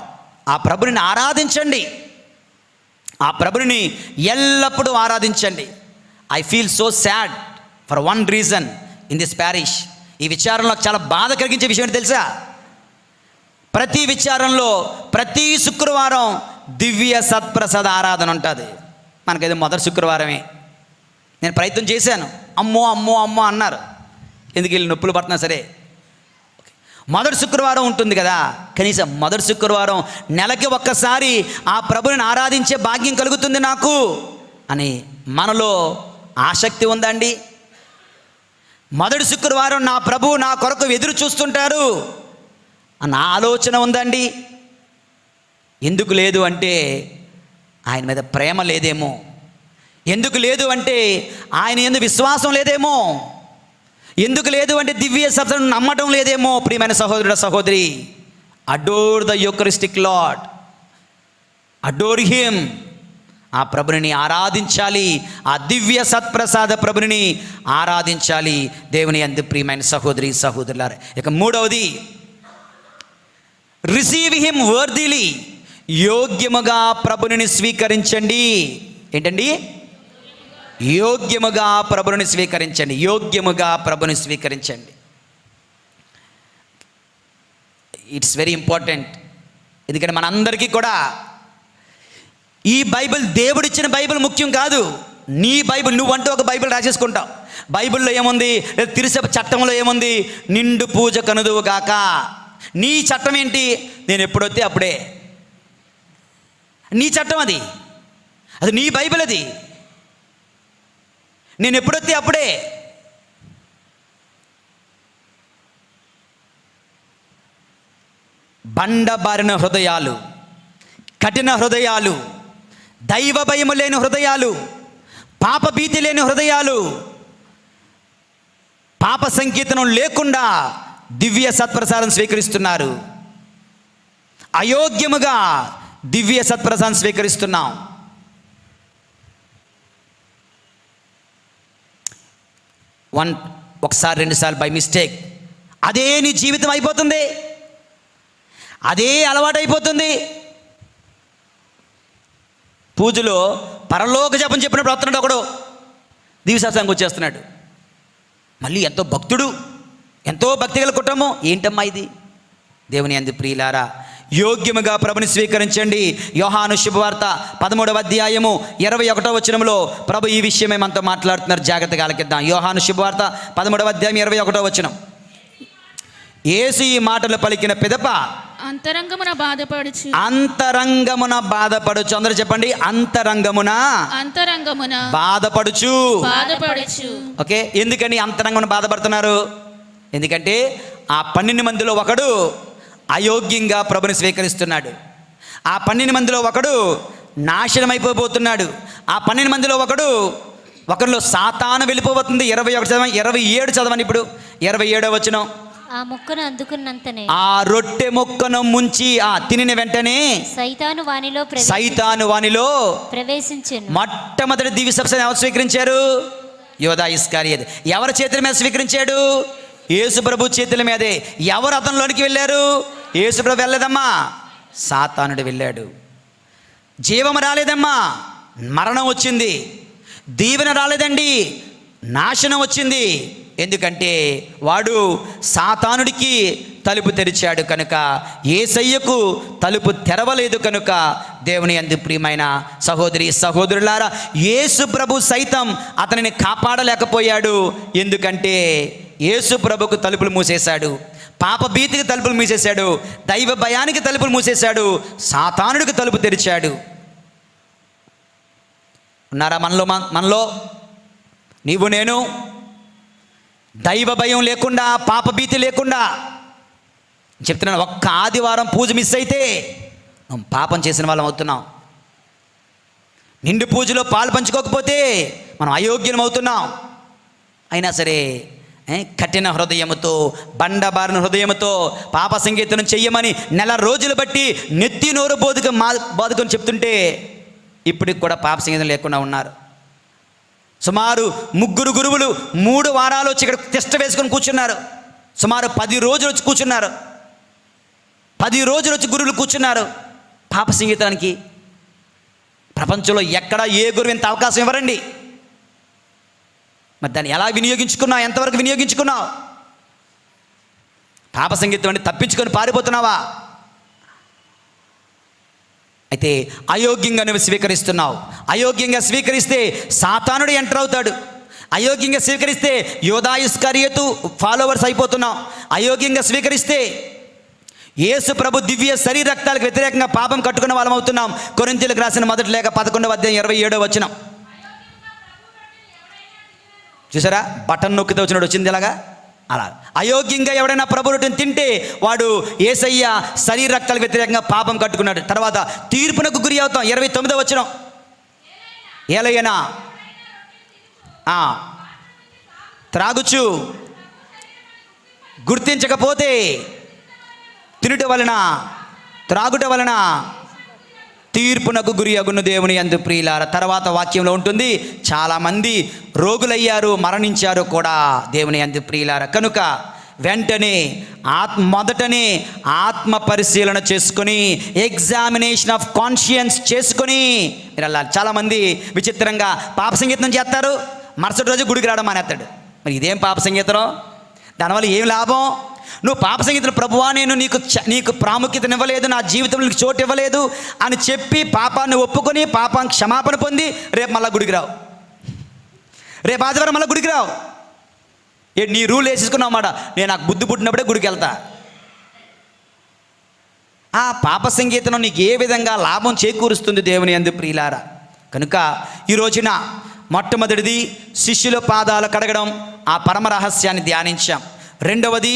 ఆ ప్రభుని ఆరాధించండి. ఆ ప్రభుని ఎల్లప్పుడూ ఆరాధించండి. I feel so sad for one reason in this parish. ఈ విచారంలో చాలా బాధ కలిగించే విషయం ఏంటి తెలుసా? ప్రతి విచారంలో ప్రతి శుక్రవారం దివ్య సత్ప్రసాద ఆరాధన ఉంటుంది. మనకైతే మొదటి శుక్రవారమే. నేను ప్రయత్నం చేశాను, అమ్మో అమ్మో అమ్మో అన్నారు. ఎందుకు వీళ్ళు నొప్పులు పడుతున్నా సరే మొదటి శుక్రవారం ఉంటుంది కదా, కనీసం మొదటి శుక్రవారం నెలకి ఒక్కసారి ఆ ప్రభుని ఆరాధించే భాగ్యం కలుగుతుంది నాకు అని మనలో ఆసక్తి ఉందండి. మొదటి శుక్రవారం నా ప్రభు నా కొరకు ఎదురు చూస్తుంటారు అన్న ఆలోచన ఉందండి. ఎందుకు లేదు అంటే ఆయన మీద ప్రేమ లేదేమో, ఎందుకు లేదు అంటే ఆయన యందు విశ్వాసం లేదేమో, ఎందుకు లేదు అంటే దివ్య సత్యం నమ్మటం లేదేమో. ప్రియమైన సహోదరుడ సహోదరి, adore the Eucharistic Lord, adore him. ఆ ప్రభుని ఆరాధించాలి, ఆ దివ్య సత్ప్రసాద ప్రభుని ఆరాధించాలి దేవుని యందు ప్రియమైన సహోదరి సహోదరులారా. ఇక 3వది, రిసీవ్ హిమ్ వర్దిలీ. యోగ్యముగా ప్రభుని స్వీకరించండి. ఏంటండి? యోగ్యముగా ప్రభుని స్వీకరించండి. యోగ్యముగా ప్రభుని స్వీకరించండి. It's very important. ఎందుకంటే మనందరికీ కూడా ఈ బైబిల్, దేవుడిచ్చిన బైబిల్ ముఖ్యం కాదు. నీ బైబిల్, నువ్వంటూ ఒక బైబిల్ రాసేసుకుంటావు. బైబిల్లో ఏముంది? తిరుసభ చట్టంలో ఏముంది? నిండు పూజ కనుదువు గాక. నీ చట్టం ఏంటి? నేను ఎప్పుడొస్తే అప్పుడే. నీ చట్టం అది, అది నీ బైబిల్. అది నేను ఎప్పుడొస్తే అప్పుడే. బండబారిన హృదయాలు, కఠిన హృదయాలు, దైవ భయము లేని హృదయాలు, పాప భీతి లేని హృదయాలు, పాప సంకీర్తనం లేకుండా దివ్య సత్ప్రసాదం స్వీకరిస్తున్నారు. అయోగ్యముగా దివ్య సత్ప్రసాదం స్వీకరిస్తున్నాం. ఒకసారి 2 సార్లు బై మిస్టేక్ అదే నీ జీవితం అయిపోతుంది, అదే అలవాటు అయిపోతుంది. పూజలో పరలోక జపం చెప్పినప్పుడు వస్తున్నాడు ఒకడు, దివ్య సత్సంగం వచ్చేస్తున్నాడు. మళ్ళీ ఎంతో భక్తుడు, ఎంతో భక్తిగల కుటుంబం. ఏంటమ్మా ఇది? దేవుని యందు ప్రియులారా, యోగ్యముగా ప్రభుని స్వీకరించండి. యోహాను శుభవార్త 13వ అధ్యాయము 21వ వచనంలో ప్రభు ఈ విషయమే మనతో మాట్లాడుతున్నారు. జాగ్రత్తగా ఆలకిద్దాం. యోహాను శుభవార్త 13వ అధ్యాయం 21వ వచనం. యేసు ఈ మాటలు పలికిన పిదప అంతరంగమున బాధపడుచు, అంతరంగమున బాధపడుచు. అందరూ చెప్పండి, అంతరంగమున అంతరంగమున బాధపడుచు. బాధపడుచు. ఓకే, ఎందుకని అంతరంగమున బాధపడుతున్నారు? ఎందుకంటే ఆ 12 మందిలో ఒకడు అయోగ్యంగా ప్రభుని స్వీకరిస్తున్నాడు. ఆ 12 మందిలో ఒకడు నాశనం అయిపోబోతున్నాడు. ఆ 12 మందిలో ఒకరిలో సాతాను వెళ్ళిపోబోతుంది. 27 చదవని ఇప్పుడు 27వ వచనం. ఆ ముక్కను అందుకున్నంతనే, ఆ రొట్టె ముక్కను ముంచి తినిన వెంటనే సైతాను వానిలో ప్రవేశించెను. మొట్టమొదటి దివ్య సప్సని ఎవరు స్వీకరించారు? యూదా ఇస్కరియోతు. ఎవరి చేతుల మీద స్వీకరించాడు? యేసు ప్రభు చేతుల మీదే. ఎవరు అతనిలోనికి వెళ్ళారు? యేసు ప్రభు వెళ్ళలేదమ్మా, సాతానుడు వెళ్ళాడు. జీవం రాలేదమ్మా, మరణం వచ్చింది. దీవెన రాలేదండి, నాశనం వచ్చింది. ఎందుకంటే వాడు సాతానుడికి తలుపు తెరిచాడు కనుక, యేసయ్యకు తలుపు తెరవలేదు కనుక. దేవుని యందు ప్రియమైన సహోదరి సహోదరులారా, యేసు ప్రభు సైతం అతనిని కాపాడలేకపోయాడు. ఎందుకంటే యేసు ప్రభుకు తలుపులు మూసేశాడు, పాప భీతికి తలుపులు మూసేశాడు, దైవ భయానికి తలుపులు మూసేశాడు, సాతానుడికి తలుపు తెరిచాడు. ఉన్నారా మనలో నీవు నేను దైవ భయం లేకుండా, పాప భీతి లేకుండా? చెప్తున్నాను, ఒక్క ఆదివారం పూజ మిస్ అయితే మనం పాపం చేసిన వాళ్ళం అవుతున్నాం. నిండు పూజలో పాలు పంచుకోకపోతే మనం అయోగ్యం అవుతున్నాం. అయినా సరే కఠిన హృదయముతో, బండబారిన హృదయముతో పాప సంగీతం చెయ్యమని నెల రోజులు బట్టి నెత్తి నోరు బోధకని చెప్తుంటే ఇప్పటికి కూడా పాప సంగీతం లేకుండా ఉన్నారు. సుమారు 3 గురువులు 3 వారాలు వచ్చి ఇక్కడ తిష్ట వేసుకొని కూర్చున్నారు. సుమారు 10 రోజులు వచ్చి కూర్చున్నారు. 10 రోజులు వచ్చి గురువులు కూర్చున్నారు పాప సంగీతానికి. ప్రపంచంలో ఎక్కడ ఏ గురువు ఇంత అవకాశం ఇవ్వరండి. మరి దాన్ని ఎలా వినియోగించుకున్నావు? ఎంతవరకు వినియోగించుకున్నావు? పాప సంగీతం అంటే తప్పించుకొని పారిపోతున్నావా? అయితే అయోగ్యంగా నువ్వు స్వీకరిస్తున్నావు. అయోగ్యంగా స్వీకరిస్తే సాతానుడు ఎంటర్ అవుతాడు. అయోగ్యంగా స్వీకరిస్తే యూదా ఇస్కరియోతు ఫాలోవర్స్ అయిపోతున్నావు. అయోగ్యంగా స్వీకరిస్తే యేసు ప్రభు దివ్య శరీర రక్తాలకు వ్యతిరేకంగా పాపం కట్టుకున్న వాళ్ళం అవుతున్నాం. కొరింథీయులకు రాసిన మొదటి లేఖ 11వ అధ్యాయం 27వ వచనం చూసారా? బటన్ నొక్కితే వచ్చినట్టు వచ్చింది ఇలాగా. అలా అయోగ్యంగా ఎవడైనా ప్రభు రొట్టెను తింటే వాడు యేసయ్య శరీర రక్తాలకు వ్యతిరేకంగా పాపం కట్టుకున్నాడు. తర్వాత తీర్పునకు గురి అవుతాం. 29వ వచనం. ఏలైనా త్రాగుచు గుర్తించకపోతే తినుట వలన, త్రాగుట వలన తీర్పునకు గురి అగును దేవుని యందు ప్రియులారా. తర్వాత వాక్యంలో ఉంటుంది, చాలామంది రోగులయ్యారు, మరణించారు కూడా దేవుని యందు ప్రియులారా. కనుక వెంటనే మొదటనే ఆత్మ పరిశీలన చేసుకొని, ఎగ్జామినేషన్ ఆఫ్ కాన్షియన్స్ చేసుకొని మీరు వెళ్ళాలి. చాలామంది విచిత్రంగా పాప సంగీతం చేస్తారు, మరుసటి రోజు గుడికి రావడం మానేస్తాడు. మరి ఇదేం పాప సంగీతం? దానివల్ల ఏం లాభం? నువ్వు పాప సంగీతం, ప్రభువా నేను నీకు ప్రాముఖ్యతనివ్వలేదు, నా జీవితంలో నీకు చోటు ఇవ్వలేదు అని చెప్పి పాపాన్ని ఒప్పుకొని పాపానికి క్షమాపణ పొంది రేపు మళ్ళీ గుడికి రావు. రేపు ఆదివారం మళ్ళీ గుడికి రావు. నీ రూల్ వేసేసుకున్నావు మాట, నేను నాకు బుద్ధి పుట్టినప్పుడే గుడికి వెళ్తా. ఆ పాప సంగీతం నీకు ఏ విధంగా లాభం చేకూరుస్తుంది దేవుని యందు ప్రియులారా? కనుక ఈ రోజున మొట్టమొదటిది శిష్యుల పాదాలు కడగడం, ఆ పరమ రహస్యాన్ని ధ్యానించాం. రెండవది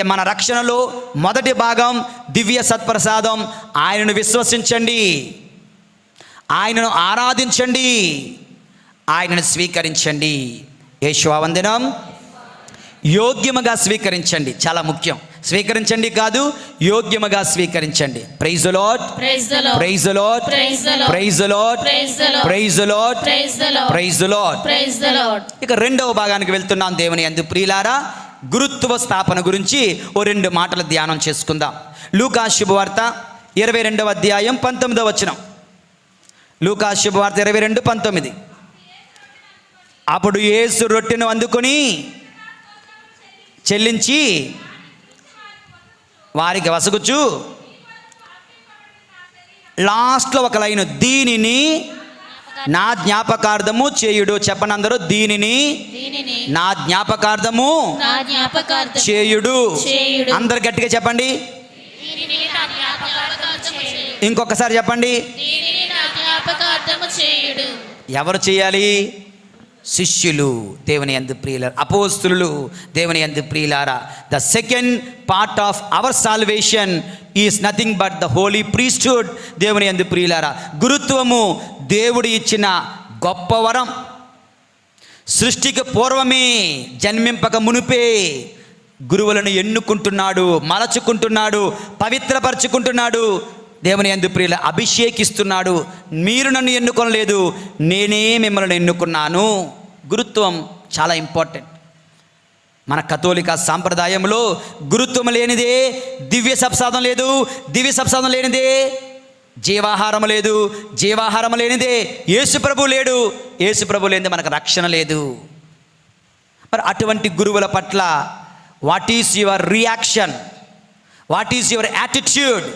మన రక్షణలో మొదటి భాగం దివ్య సత్ప్రసాదం. ఆయనను విశ్వసించండి, ఆయనను ఆరాధించండి, ఆయనను స్వీకరించండి. యేషువందనం. యోగ్యముగా స్వీకరించండి, చాలా ముఖ్యం. స్వీకరించండి కాదు, యోగ్యముగా స్వీకరించండి. Praise the Lord, praise the Lord, praise the Lord, praise the Lord, praise the Lord, praise the Lord. ఇక రెండవ భాగానికి వెళ్తున్నాం దేవుని యందు ప్రియులారా. గురుత్వ స్థాపన గురించి 2 మాటలు ధ్యానం చేసుకుందాం. లూకా శుభవార్త 22వ అధ్యాయం 19వ వచనం. లూకా శుభవార్త 22:19. అప్పుడు యేసు రొట్టెను అందుకొని చెల్లించి వారికి వసగుచు, లాస్ట్లో ఒక లైన్, దీనిని నా జ్ఞాపకార్థము చేయుడు. చెప్పండి అందరూ, దీనిని నా జ్ఞాపకార్థము చేయుడు. అందరు గట్టిగా చెప్పండి. ఇంకొకసారి చెప్పండి. ఎవరు చేయాలి? శిష్యులు దేవుని యందు ప్రియులారా, అపోస్తులు దేవుని యందు ప్రియులారా. The second part of our salvation is nothing but the holy priesthood. దేవుని యందు ప్రియులారా, గురుత్వము దేవుడు ఇచ్చిన గొప్ప వరం. సృష్టికి పూర్వమే, జన్మింపక మునుపే గురువులను ఎన్నుకుంటున్నాడు, మలచుకుంటున్నాడు, పవిత్రపరచుకుంటున్నాడు. దేవుని యందు ప్రియుల అభిషేకిస్తున్నాడు. మీరు నన్ను ఎన్నుకొనలేదు, నేనే మిమ్మల్ని ఎన్నుకున్నాను. గురుత్వం చాలా ఇంపార్టెంట్. మన కథోలిక సాంప్రదాయంలో గురుత్వం లేనిదే దివ్య సప్సాదం లేదు, దివ్య సప్సాదం లేనిదే జీవాహారం లేదు, జీవాహారం లేనిదే యేసు ప్రభు లేడు, యేసు ప్రభు లేనిదే మనకు రక్షణ లేదు. మరి అటువంటి గురువుల పట్ల what is your reaction? What is your attitude?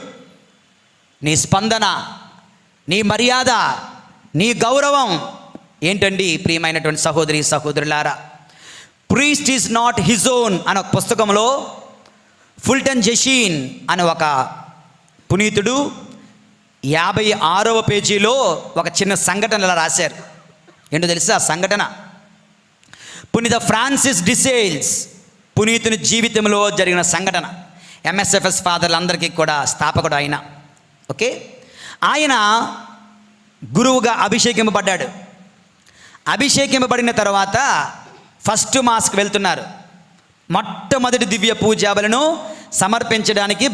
నీ స్పందన, నీ మర్యాద, నీ గౌరవం ఏంటండి ప్రియమైనటువంటి సహోదరి సహోదరులారా? Priest is not his own అనే ఒక పుస్తకంలో ఫుల్టన్ జెషీన్ అనే ఒక పునీతుడు 56వ పేజీలో ఒక చిన్న సంఘటన ఇలా రాశారు. ఏంటో తెలుసా ఆ సంఘటన? పునీత ఫ్రాన్సిస్ డిసేల్స్ పునీతుని జీవితంలో జరిగిన సంఘటన. MSFS ఫాదర్లందరికీ కూడా స్థాపకుడు ఆయన. ఓకే, ఆయన గురువుగా అభిషేకింపబడ్డాడు. అభిషేకింపబడిన తర్వాత ఫస్ట్ మాస్కి వెళ్తున్నారు. మొట్టమొదటి దివ్య పూజాబలను సమర్పించడానికి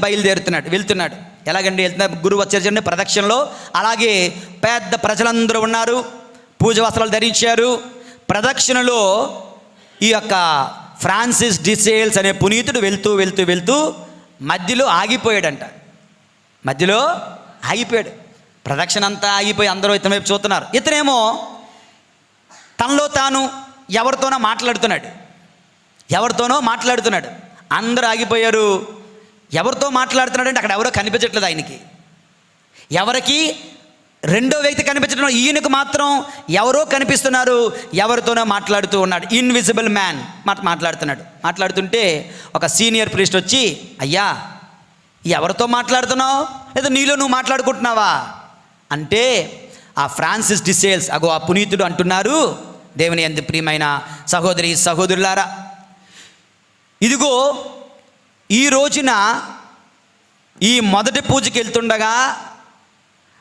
వెళ్తున్నాడు. ఎలాగండి వెళ్తున్నారు? గురువు వచ్చేసండి ప్రదక్షిణలో. అలాగే పెద్ద ప్రజలందరూ ఉన్నారు, పూజ వస్త్రాలు ధరించారు. ప్రదక్షిణలో ఈ యొక్క ఫ్రాన్సిస్ డిసేల్స్ అనే పునీతుడు వెళ్తూ వెళ్తూ వెళ్తూ మధ్యలో ఆగిపోయాడంట. మధ్యలో ఆగిపోయాడు. ప్రదక్షిణ అంతా ఆగిపోయి అందరూ ఇతని వైపు చూస్తున్నారు. ఇతనేమో తనలో తాను ఎవరితోనో మాట్లాడుతున్నాడు. అందరూ ఆగిపోయారు. ఎవరితో మాట్లాడుతున్నాడు అంటే అక్కడ ఎవరో కనిపించట్లేదు ఆయనకి. ఎవరికి? రెండో వ్యక్తి కనిపించడం, ఈయనకు మాత్రం ఎవరో కనిపిస్తున్నారు. ఎవరితోనో మాట్లాడుతూ ఉన్నాడు. ఇన్విజిబుల్ మ్యాన్ మాట్లాడుతుంటే ఒక సీనియర్ ప్రీస్ట్ వచ్చి, అయ్యా ఎవరితో మాట్లాడుతున్నావు, లేదా నీలో నువ్వు మాట్లాడుకుంటున్నావా అంటే ఆ ఫ్రాన్సిస్ డిసేల్స్ ఆ పునీతుడు అంటున్నారు, దేవుని యందు ప్రియమైన సహోదరి సహోదరులారా, ఇదిగో ఈ రోజున ఈ మొదటి పూజకి వెళ్తుండగా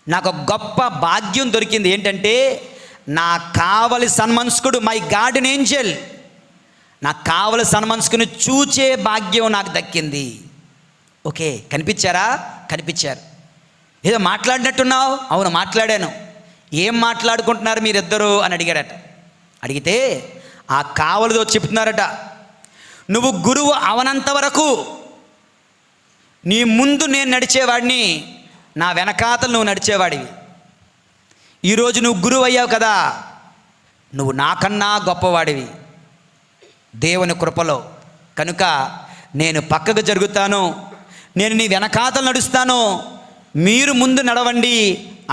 నాకు గొప్ప భాగ్యం దొరికింది. ఏంటంటే నాకు కావలి సన్మనస్కుడు, మై గార్డెన్ ఏంజెల్, నాకు కావలి సన్మనస్కుని చూచే భాగ్యం నాకు దక్కింది. ఓకే, కనిపించారా? కనిపించారు. ఏదో మాట్లాడినట్టున్నావు. అవును మాట్లాడాను. ఏం మాట్లాడుకుంటున్నారు మీరిద్దరూ అని అడిగాడట. అడిగితే ఆ కావలిదో చెప్తున్నారట, నువ్వు గురువు అవనంత వరకు నీ ముందు నేను నడిచేవాడిని, నా వెనకాతలు నువ్వు నడిచేవాడివి. ఈరోజు నువ్వు గురువు అయ్యావు కదా, నువ్వు నాకన్నా గొప్పవాడివి దేవుని కృపలో. కనుక నేను పక్కకు జరుగుతాను, నేను నీ వెనకాతలు నడుస్తాను, మీరు ముందు నడవండి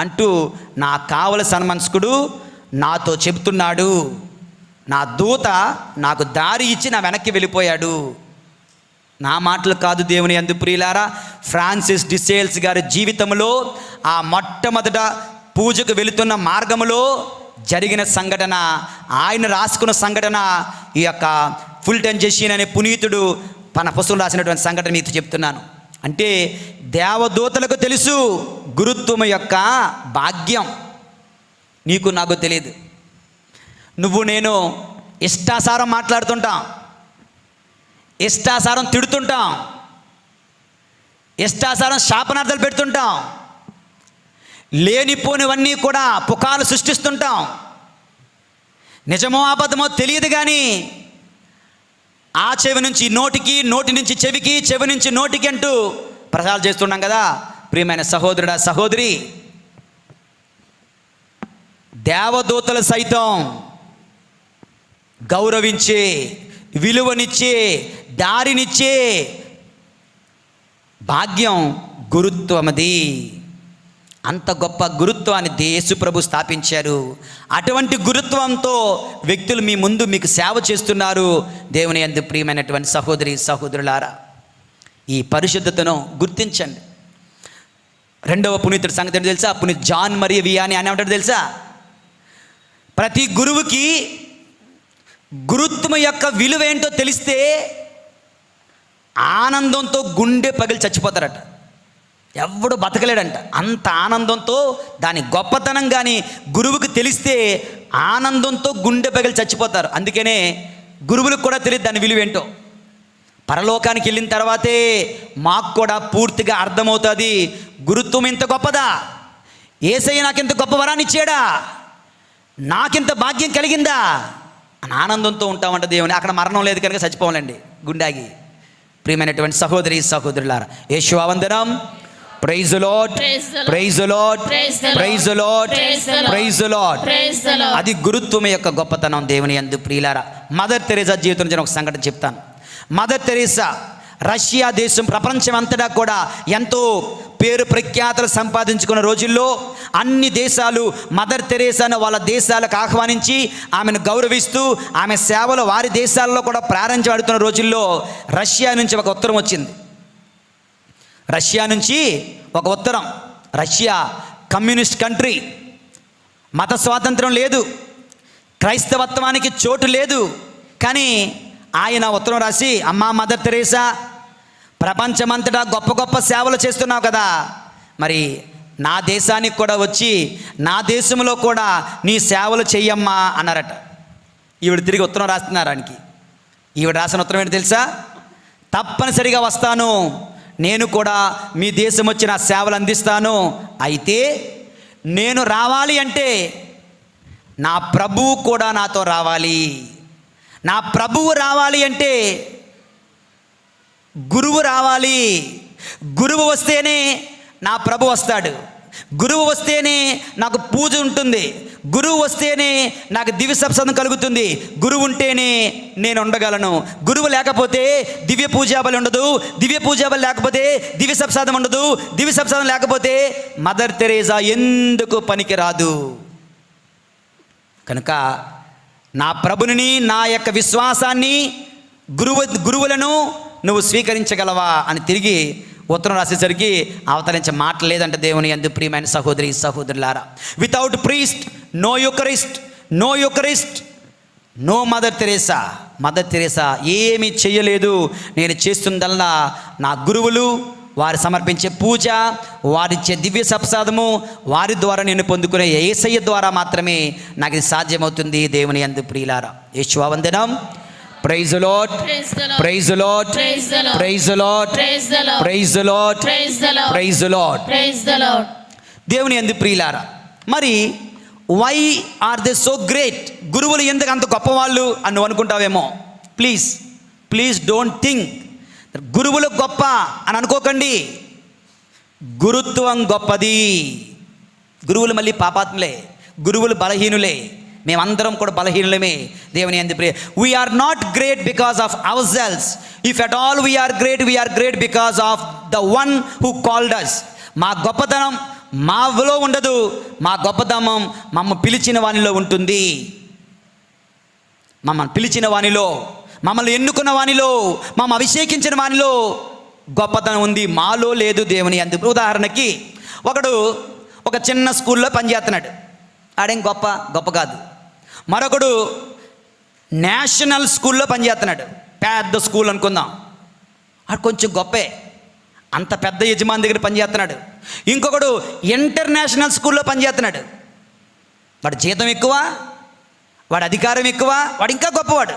అంటూ నా కావలి సన్మనస్కుడు నాతో చెబుతున్నాడు. నా దూత నాకు దారి ఇచ్చి నా వెనక్కి వెళ్ళిపోయాడు. నా మాటలు కాదు దేవుని యందు ప్రియులారా, ఫ్రాన్సిస్ డిసేల్స్ గారి జీవితంలో ఆ మొట్టమొదట పూజకు వెళుతున్న మార్గములో జరిగిన సంఘటన, ఆయన రాసుకున్న సంఘటన, ఈ యొక్క ఫుల్టన్ జెషీన్ అనే పునీతుడు తన పుస్తకం రాసినటువంటి సంఘటన మీతో చెప్తున్నాను. అంటే దేవదూతలకు తెలుసు గురుత్వం యొక్క భాగ్యం, నీకు నాకు తెలియదు. నువ్వు నేను ఇష్టాసారం మాట్లాడుతుంటాం, ఇష్టాసారం తిడుతుంటాం, ఇష్టాసారం శాపనార్థాలు పెడుతుంటాం, లేనిపోనివన్నీ కూడా పుకాలు సృష్టిస్తుంటాం. నిజమో అబద్ధమో తెలియదు కానీ ఆ చెవి నుంచి నోటికి, నోటి నుంచి చెవికి, చెవి నుంచి నోటికి అంటూ ప్రసారాలు చేస్తున్నాం కదా. ప్రియమైన సహోదరుడా సహోదరి, దేవదూతలు సైతం గౌరవించే, విలువనిచ్చే, దారినిచ్చే భాగ్యం గురుత్వమది. అంత గొప్ప గురుత్వాన్ని యేసు ప్రభు స్థాపించారు. అటువంటి గురుత్వంతో వ్యక్తులు మీ ముందు మీకు సేవ చేస్తున్నారు. దేవుని యందు ప్రియమైనటువంటి సహోదరి సహోదరులారా, ఈ పరిశుద్ధతను గుర్తించండి. రెండవ పునీతుడి సంగతి తెలుసా? పునీత్ జాన్ మరియ వియాని అని ఏమంటాడు తెలుసా? ప్రతి గురువుకి గురుత్వం యొక్క విలువ ఏంటో తెలిస్తే ఆనందంతో గుండె పగిలి చచ్చిపోతారట. ఎవడు బతకలేడంట. అంత ఆనందంతో దాని గొప్పతనం కానీ గురువుకి తెలిస్తే ఆనందంతో గుండె పగిలి చచ్చిపోతారు. అందుకనే గురువులకు కూడా తెలియదు దాని విలువ ఏంటో. పరలోకానికి వెళ్ళిన తర్వాతే మాకు కూడా పూర్తిగా అర్థమవుతుంది గురుత్వం ఇంత గొప్పదా, యేసయ్య నాకింత గొప్ప వరాన్ని ఇచ్చాడా, నాకింత భాగ్యం కలిగిందా అని ఆనందంతో ఉంటామంట దేవుని. అక్కడ మరణం లేదు కనుక చచ్చిపోవాలండి గుండాగి. ప్రియమైనటువంటి సహోదరి సహోదరులారా, యేషువా వందనం. Praise the Lord, praise the Lord, praise the Lord, praise the Lord. అది గురుత్వం యొక్క గొప్పతనం దేవుని యందు. ప్రియులారా, మదర్ తెరేసా జీవితం నుంచి ఒక సంఘటన చెప్తాను. మదర్ తెరేసా రష్యా దేశం ప్రపంచం అంతటా కూడా ఎంతో పేరు ప్రఖ్యాతలు సంపాదించుకున్న రోజుల్లో అన్ని దేశాలు మదర్ తెరేసాను వాళ్ళ దేశాలకు ఆహ్వానించి ఆమెను గౌరవిస్తూ ఆమె సేవలు వారి దేశాల్లో కూడా ప్రారంభించబడుతున్న రోజుల్లో రష్యా నుంచి ఒక ఉత్తరం వచ్చింది. రష్యా నుంచి ఒక ఉత్తరం. రష్యా కమ్యూనిస్ట్ కంట్రీ, మత స్వాతంత్రం లేదు, క్రైస్తవత్వానికి చోటు లేదు. కానీ ఆయన ఉత్తరం రాసి, అమ్మా మదర్ తెరేసా, ప్రపంచమంతటా గొప్ప గొప్ప సేవలు చేస్తున్నావు కదా, మరి నా దేశానికి కూడా వచ్చి నా దేశంలో కూడా నీ సేవలు చెయ్యమ్మా అన్నారట. ఈవిడ తిరిగి ఉత్తరం రాస్తున్నారు ఆయనకి. ఈవిడ రాసిన ఉత్తరం ఏంటి తెలుసా? తప్పనిసరిగా వస్తాను, నేను కూడా మీ దేశం వచ్చి నా సేవలు అందిస్తాను. అయితే నేను రావాలి అంటే నా ప్రభువు కూడా నాతో రావాలి. నా ప్రభువు రావాలి అంటే గురువు రావాలి. గురువు వస్తేనే నా ప్రభు వస్తాడు. గురువు వస్తేనే నాకు పూజ ఉంటుంది. గురువు వస్తేనే నాకు దివ్య సప్రసాదం కలుగుతుంది. గురువు ఉంటేనే నేను ఉండగలను. గురువు లేకపోతే దివ్య పూజాబలి ఉండదు. దివ్య పూజాబలి లేకపోతే దివ్య సప్రసాదం ఉండదు. దివ్య సప్రసాదం లేకపోతే మదర్ తెరేసా ఎందుకు పనికిరాదు. కనుక నా ప్రభుని, నా యొక్క విశ్వాసాన్ని, గురువులను నువ్వు స్వీకరించగలవా అని తిరిగి ఉత్తరం రాసేసరికి అవతరించే మాట లేదంటే దేవుని యందు. ప్రియమైన సహోదరి సహోదరులారా, without priest no Eucharist, no Eucharist no Mother Teresa. Mother Teresa ఏమీ చెయ్యలేదు. నేను చేస్తుందల్లా నా గురువులు, వారు సమర్పించే పూజ, వారిచ్చే దివ్య సప్రసాదము, వారి ద్వారా నేను పొందుకునే యేసయ్య ద్వారా మాత్రమే నాకు ఇది సాధ్యమవుతుంది. దేవుని యందు ప్రియులారా, యేషువా వందనం. Praise the Lord, praise the Lord, praise the Lord, praise the Lord, praise the Lord. దేవుని యందు ప్రియులారా, మరి why are they so great? గురువులు ఎందుకు అంత గొప్పవాళ్ళు అని నువ్వు అనుకుంటావేమో. ప్లీజ్ డోంట్ థింక్ గురువులు గొప్ప అని అనుకోకండి. గురుత్వం గొప్పది. గురువులు మళ్ళీ పాపాత్ములే, గురువులు బలహీనులే. మేమందరం కూడా బలహీనులమే. దేవుని యందు ప్రియ, we are not great because of our selves. If at all we are great because of the one who called us. మా గొప్పతనం మాలో ఉండదు. మా గొప్పతనం మమ్మల్ని పిలిచిన వానిలో ఉంటుంది. మమ్మల్ని పిలిచిన వానిలో, మమ్మల్ని ఎన్నుకున్న వానిలో, మమ్మల్ని అభిషేకించిన వానిలో గొప్పతనం ఉంది, మాలో లేదు. దేవుని యందు. ఉదాహరణకి ఒకడు ఒక చిన్న స్కూల్లో పనిచేస్తున్నాడు. ఆడేం గొప్ప కాదు. మరొకడు నేషనల్ స్కూల్లో పనిచేస్తున్నాడు. పెద్ద స్కూల్ అనుకుందాం, ఆడు కొంచెం గొప్పే, అంత పెద్ద యజమాని దగ్గర పనిచేస్తున్నాడు. ఇంకొకడు ఇంటర్నేషనల్ స్కూల్లో పనిచేస్తున్నాడు. వాడు జీతం ఎక్కువ, వాడి అధికారం ఎక్కువ, వాడు ఇంకా గొప్పవాడు,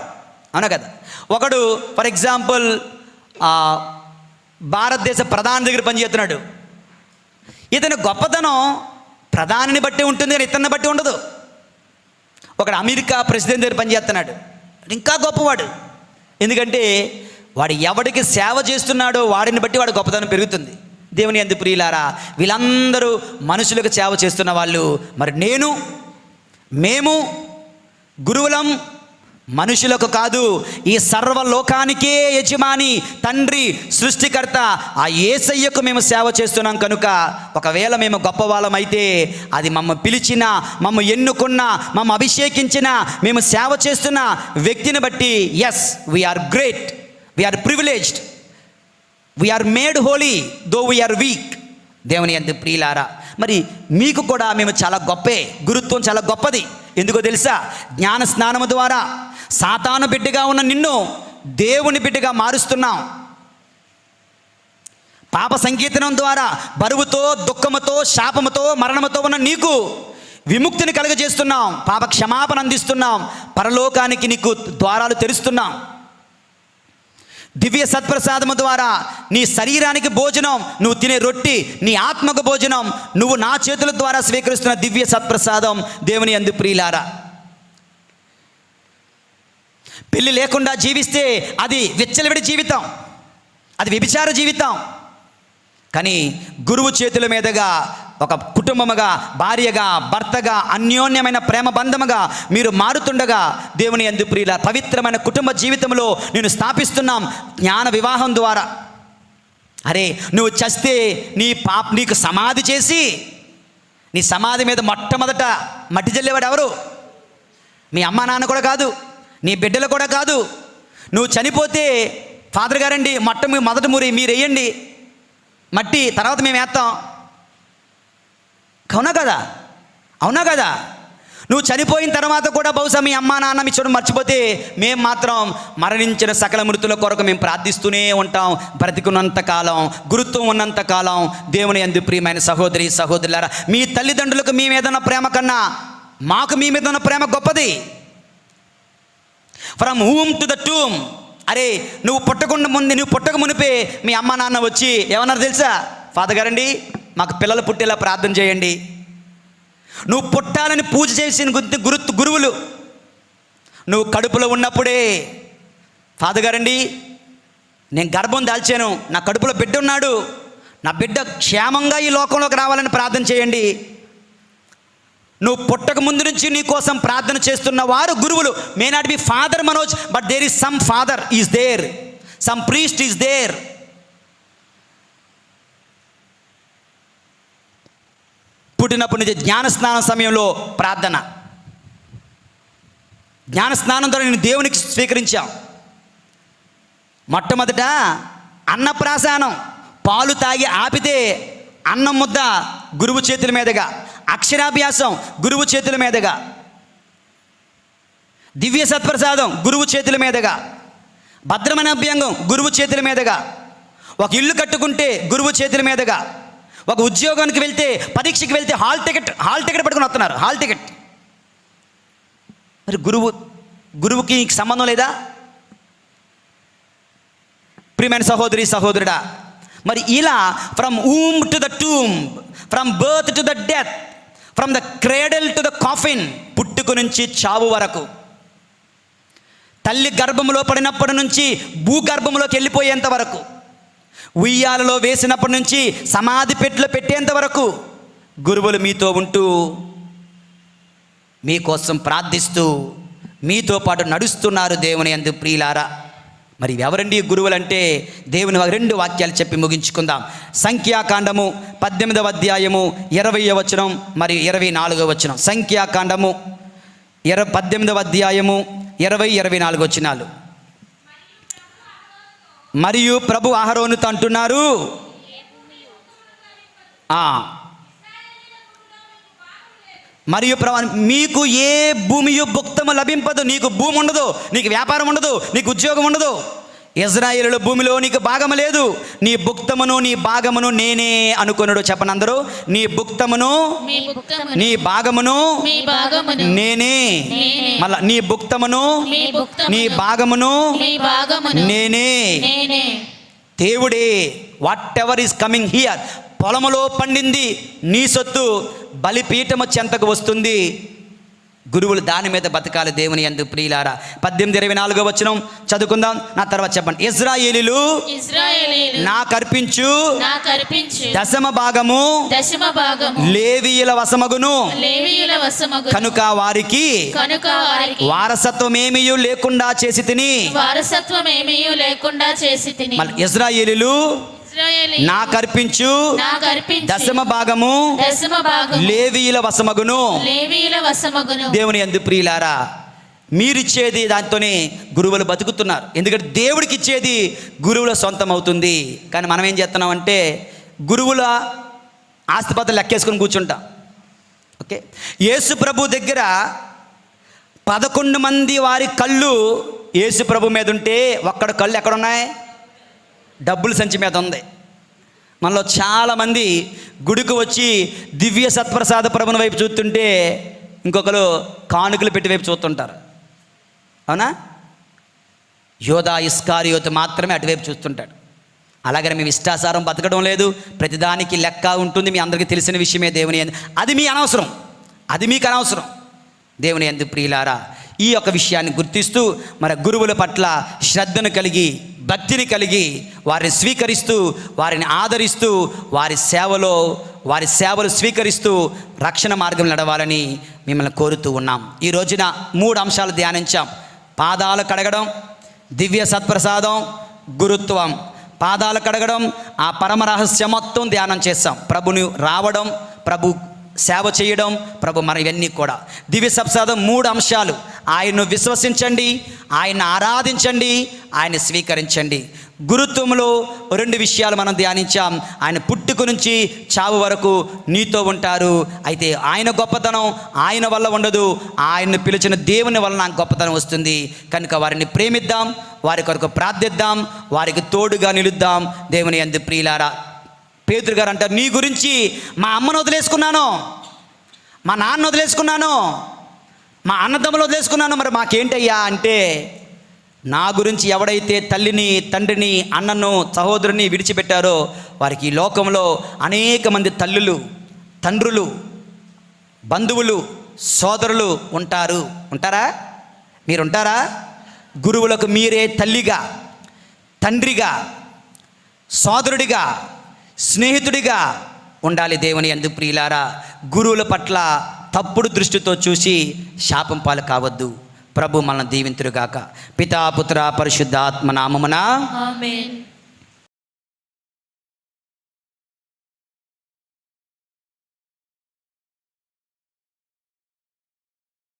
అవునా కదా. ఒకడు ఫర్ ఎగ్జాంపుల్ భారతదేశ ప్రధాని దగ్గర పనిచేస్తున్నాడు. ఇతని గొప్పతనం ప్రధానిని బట్టి ఉంటుంది కానీ ఇతన్ని బట్టి ఉండదు. ఒకడు అమెరికా ప్రెసిడెంట్ దగ్గర పనిచేస్తున్నాడు, ఇంకా గొప్పవాడు. ఎందుకంటే వాడు ఎవడికి సేవ చేస్తున్నాడో వాడిని బట్టి వాడు గొప్పతనం పెరుగుతుంది. దేవుని యందు ప్రియులారా, వీళ్ళందరూ మనుషులకు సేవ చేస్తున్న వాళ్ళు. మరి మేము గురువులం, మనుషులకు కాదు. ఈ సర్వలోకానికే యజమాని, తండ్రి, సృష్టికర్త ఆ యేసయ్యకు మేము సేవ చేస్తున్నాం. కనుక ఒకవేళ మేము గొప్పవాళ్ళం అయితే అది మమ్మల్ని పిలిచిన, మమ్మల్ని ఎన్నుకున్న, మమ్మల్ని అభిషేకించిన, మేము సేవ చేస్తున్న వ్యక్తిని బట్టి yes we are great, we are privileged, we are made holy though we are weak. దేవుని యందు ప్రియులారా, మరి మీకు కూడా మేము చాలా గొప్పే. గురుత్వం చాలా గొప్పది. ఎందుకో తెలుసా? జ్ఞాన స్నానము ద్వారా, సాతాను బిడ్డగా ఉన్న నిన్ను దేవుని బిడ్డగా మారుస్తున్నాం. పాప సంకీర్తనం ద్వారా బరువుతో, దుఃఖముతో, శాపముతో, మరణముతో ఉన్న నీకు విముక్తిని కలుగజేస్తున్నాం. పాప క్షమాపణ అందిస్తున్నాం. పరలోకానికి నీకు ద్వారాలు తెరుస్తున్నాం. దివ్య సత్ప్రసాదము ద్వారా నీ శరీరానికి భోజనం, నువ్వు తినే రొట్టి, నీ ఆత్మకు భోజనం, నువ్వు నా చేతుల ద్వారా స్వీకరిస్తున్న దివ్య సత్ప్రసాదం. దేవుని యందు ప్రియులారా, పెళ్లి లేకుండా జీవిస్తే అది విచ్చలవిడి జీవితం, అది వ్యభిచార జీవితం. కానీ గురువు చేతుల మీదుగా ఒక కుటుంబముగా, భార్యగా, భర్తగా, అన్యోన్యమైన ప్రేమ బంధముగా మీరు మారుతుండగా దేవుని యందు ప్రియుల పవిత్రమైన కుటుంబ జీవితంలో నేను స్థాపిస్తున్నాం జ్ఞాన వివాహం ద్వారా. అరే, నువ్వు చస్తే నీకు సమాధి చేసి నీ సమాధి మీద మొట్టమొదట మట్టి జల్లేవాడు ఎవరు? మీ అమ్మ నాన్న కూడా కాదు, నీ బిడ్డలు కూడా కాదు. నువ్వు చనిపోతే ఫాదర్ గారండి మొదటి మురి మీరు వేయండి మట్టి, తర్వాత మేము వేస్తాం. అవునా కదా? అవునా కదా? నువ్వు చనిపోయిన తర్వాత కూడా బహుశా మీ అమ్మా నాన్న మీ చూడ మర్చిపోతే మేము మాత్రం మరణించిన సకల మృతుల కొరకు మేము ప్రార్థిస్తూనే ఉంటాం. బ్రతికున్నంత కాలం, గురుత్వం ఉన్నంత కాలం. దేవుని యందు ప్రియమైన సహోదరి సహోదరులారా, మీ తల్లిదండ్రులకు మీ మీద ఉన్న ప్రేమ కన్నా మాకు మీ మీద ఉన్న ప్రేమ గొప్పది. From whom to the tomb. అరే, నువ్వు పుట్టక మునిపే మీ అమ్మ నాన్న వచ్చి ఏమన్నారు తెలుసా? ఫాదర్ గారండి మాకు పిల్లలు పుట్టేలా ప్రార్థన చేయండి. నువ్వు పుట్టాలని పూజ చేసిన గురువులు నువ్వు కడుపులో ఉన్నప్పుడే, ఫాదర్ గారండి నేను గర్భం దాల్చాను, నా కడుపులో బిడ్డ ఉన్నాడు, నా బిడ్డ క్షేమంగా ఈ లోకంలోకి రావాలని ప్రార్థన చేయండి. నువ్వు పుట్టక ముందు నుంచి నీ కోసం ప్రార్థన చేస్తున్న వారు గురువులు. May not be Father Manoj, but there is some father is there, some priest is there. పుట్టినప్పటి నుంచి జ్ఞానస్నానం సమయంలో ప్రార్థన, జ్ఞానస్నానం ద్వారా నేను దేవునికి స్వీకరించాం. మొట్టమొదట అన్నప్రాశానం, పాలు తాగి ఆపితే అన్నం ముద్ద గురువు చేతుల మీదుగా, అక్షరాభ్యాసం గురువు చేతుల మీదుగా, దివ్య సత్ప్రసాదం గురువు చేతుల మీదుగా, భద్రమైన అభ్యంగం గురువు చేతుల మీదుగా, ఒక ఇల్లు కట్టుకుంటే గురువు చేతుల మీదుగా, ఒక ఉద్యోగానికి వెళ్తే, పరీక్షకి వెళ్తే హాల్ టికెట్ పట్టుకుని వస్తున్నారు. Hall ticket. మరి గురువుకి నీకు సంబంధం లేదా? ప్రియమైన సహోదరి సహోదరుడా, మరి ఇలా from womb to the tomb, from birth to the death, from the cradle to the coffin, పుట్టుక నుంచి చావు వరకు, తల్లి గర్భంలో పడినప్పటి నుంచి భూగర్భంలోకి వెళ్ళిపోయేంత వరకు, ఉయ్యాలలో వేసినప్పటి నుంచి సమాధి పెట్టెలో పెట్టేంత వరకు గురువులు మీతో ఉంటూ మీకోసం ప్రార్థిస్తూ మీతో పాటు నడుస్తున్నారు. దేవుని యందు ప్రియులారా, మరి ఎవరండి గురువులు అంటే దేవుని 2 వాక్యాలు చెప్పి ముగించుకుందాం. సంఖ్యాకాండము 18వ అధ్యాయము 20వ వచనం మరియు 24వ వచనం. సంఖ్యాకాండము 18వ అధ్యాయము 20-24 వచనాలు. మరియు ప్రభు అహరోనుతో అంటున్నారు, మరియు మీకు ఏ భూమియు భుక్తము లభింపదు. నీకు భూమి ఉండదు, నీకు వ్యాపారం ఉండదు, నీకు ఉద్యోగం ఉండదు. ఇజ్రాయేలుల భూమిలో నీకు భాగము లేదు. నీ భుక్తమును నీ భాగమును నేనే అనుకొనుడు. చెప్పండి అందరూ, నీ భుక్తమును నీ భాగమును నేనే. మళ్ళా, నీ భుక్తమును నీ భాగమును నేనే. దేవుడే. What ever is coming here, పొలములో పండింది నీ సొత్తు, బలిపీఠము చెంతకు వస్తుంది. గురువులు దాని మీద బతకాలి. దేవుని యందు ప్రియులారా, 18-24 వచనం చదువుకుందాం. నా తర్వాత చెప్పండి. ఇశ్రాయేలీయులు నాకు అర్పించు దశమ భాగము లేవీయుల వశమగును, కనుక వారికి వారసత్వమేమీ లేకుండా చేసి తిని. ఇశ్రాయేలీయులు నాకు అర్పించు దశమ భాగము లేవీయుల వశమగును. దేవుని యందు ప్రియులారా, మీరిచ్చేది దాంతోనే గురువులు బతుకుతున్నారు. ఎందుకంటే దేవుడికి ఇచ్చేది గురువుల సొంతం అవుతుంది. కానీ మనం ఏం చేస్తున్నాం అంటే గురువుల ఆస్తిపత్రులు లెక్కేసుకొని కూర్చుంటాం. ఓకే, యేసు ప్రభు దగ్గర 11 మంది వారి కళ్ళు యేసు ప్రభు మీద ఉంటే ఒక్కడ కళ్ళు ఎక్కడున్నాయి? డబ్బుల సంచి మీద ఉంది. మనలో చాలామంది గుడికి వచ్చి దివ్య సత్ప్రసాద ప్రభుని వైపు చూస్తుంటే ఇంకొకరు కానుకలు పెట్టి వైపు చూస్తుంటారు. అవునా? యోధా ఇస్కారియోతు మాత్రమే అటువైపు చూస్తుంటాడు. అలాగని మేము ఇష్టాసారం బతకడం లేదు, ప్రతిదానికి లెక్క ఉంటుంది. మీ అందరికీ తెలిసిన విషయమే దేవుని యందు. అది మీ అనవసరం, అది మీకు అనవసరం. దేవుని యందు ప్రియులారా, ఈ యొక్క విషయాన్ని గుర్తిస్తూ మన గురువుల పట్ల శ్రద్ధను కలిగి, భక్తిని కలిగి, వారిని స్వీకరిస్తూ, వారిని ఆదరిస్తూ, వారి సేవలు స్వీకరిస్తూ రక్షణ మార్గం నడవాలని మిమ్మల్ని కోరుతూ ఉన్నాం. ఈ రోజున 3 అంశాలు ధ్యానించాం. పాదాలు కడగడం, దివ్య సత్ప్రసాదం, గురుత్వం. పాదాలు కడగడం, ఆ పరమ రహస్యం మొత్తం ధ్యానం చేస్తాం. ప్రభుని రావడం, ప్రభు సేవ చేయడం, ప్రభు మరి ఇవన్నీ కూడా. దివ్య సత్ప్రసాదం 3 అంశాలు. ఆయన్ను విశ్వసించండి, ఆయన్ని ఆరాధించండి, ఆయన స్వీకరించండి. గురుత్వంలో 2 విషయాలు మనం ధ్యానించాం. ఆయన పుట్టుక నుంచి చావు వరకు నీతో ఉంటారు. అయితే ఆయన గొప్పతనం ఆయన వల్ల ఉండదు, ఆయన్ను పిలిచిన దేవుని వల్ల నాకు గొప్పతనం వస్తుంది. కనుక వారిని ప్రేమిద్దాం, వారి కొరకు ప్రార్థిద్దాం, వారికి తోడుగా నిలుద్దాం. దేవుని యందు ప్రియులారా, పేతురు గారు అంటారు, నీ గురించి మా అమ్మను వదిలేసుకున్నాను, మా నాన్న వదిలేసుకున్నాను, మా అన్నదమ్ములు వదిలేసుకున్నాను, మరి మాకేంటయ్యా అంటే, నా గురించి ఎవడైతే తల్లిని, తండ్రిని, అన్నను, సహోదరుని విడిచిపెట్టారో వారికి ఈ లోకంలో అనేక మంది తల్లులు, తండ్రులు, బంధువులు, సోదరులు ఉంటారా? మీరుంటారా? గురువులకు మీరే తల్లిగా, తండ్రిగా, సోదరుడిగా, స్నేహితుడిగా ఉండాలి. దేవుని యందు ప్రియులారా, గురువుల పట్ల తప్పుడు దృష్టితో చూసి శాపం పాలు కావద్దు. ప్రభు మనల్ని దీవింతురుగాక. పితా పుత్ర పరిశుద్ధాత్మ నామమున ఆమేన్.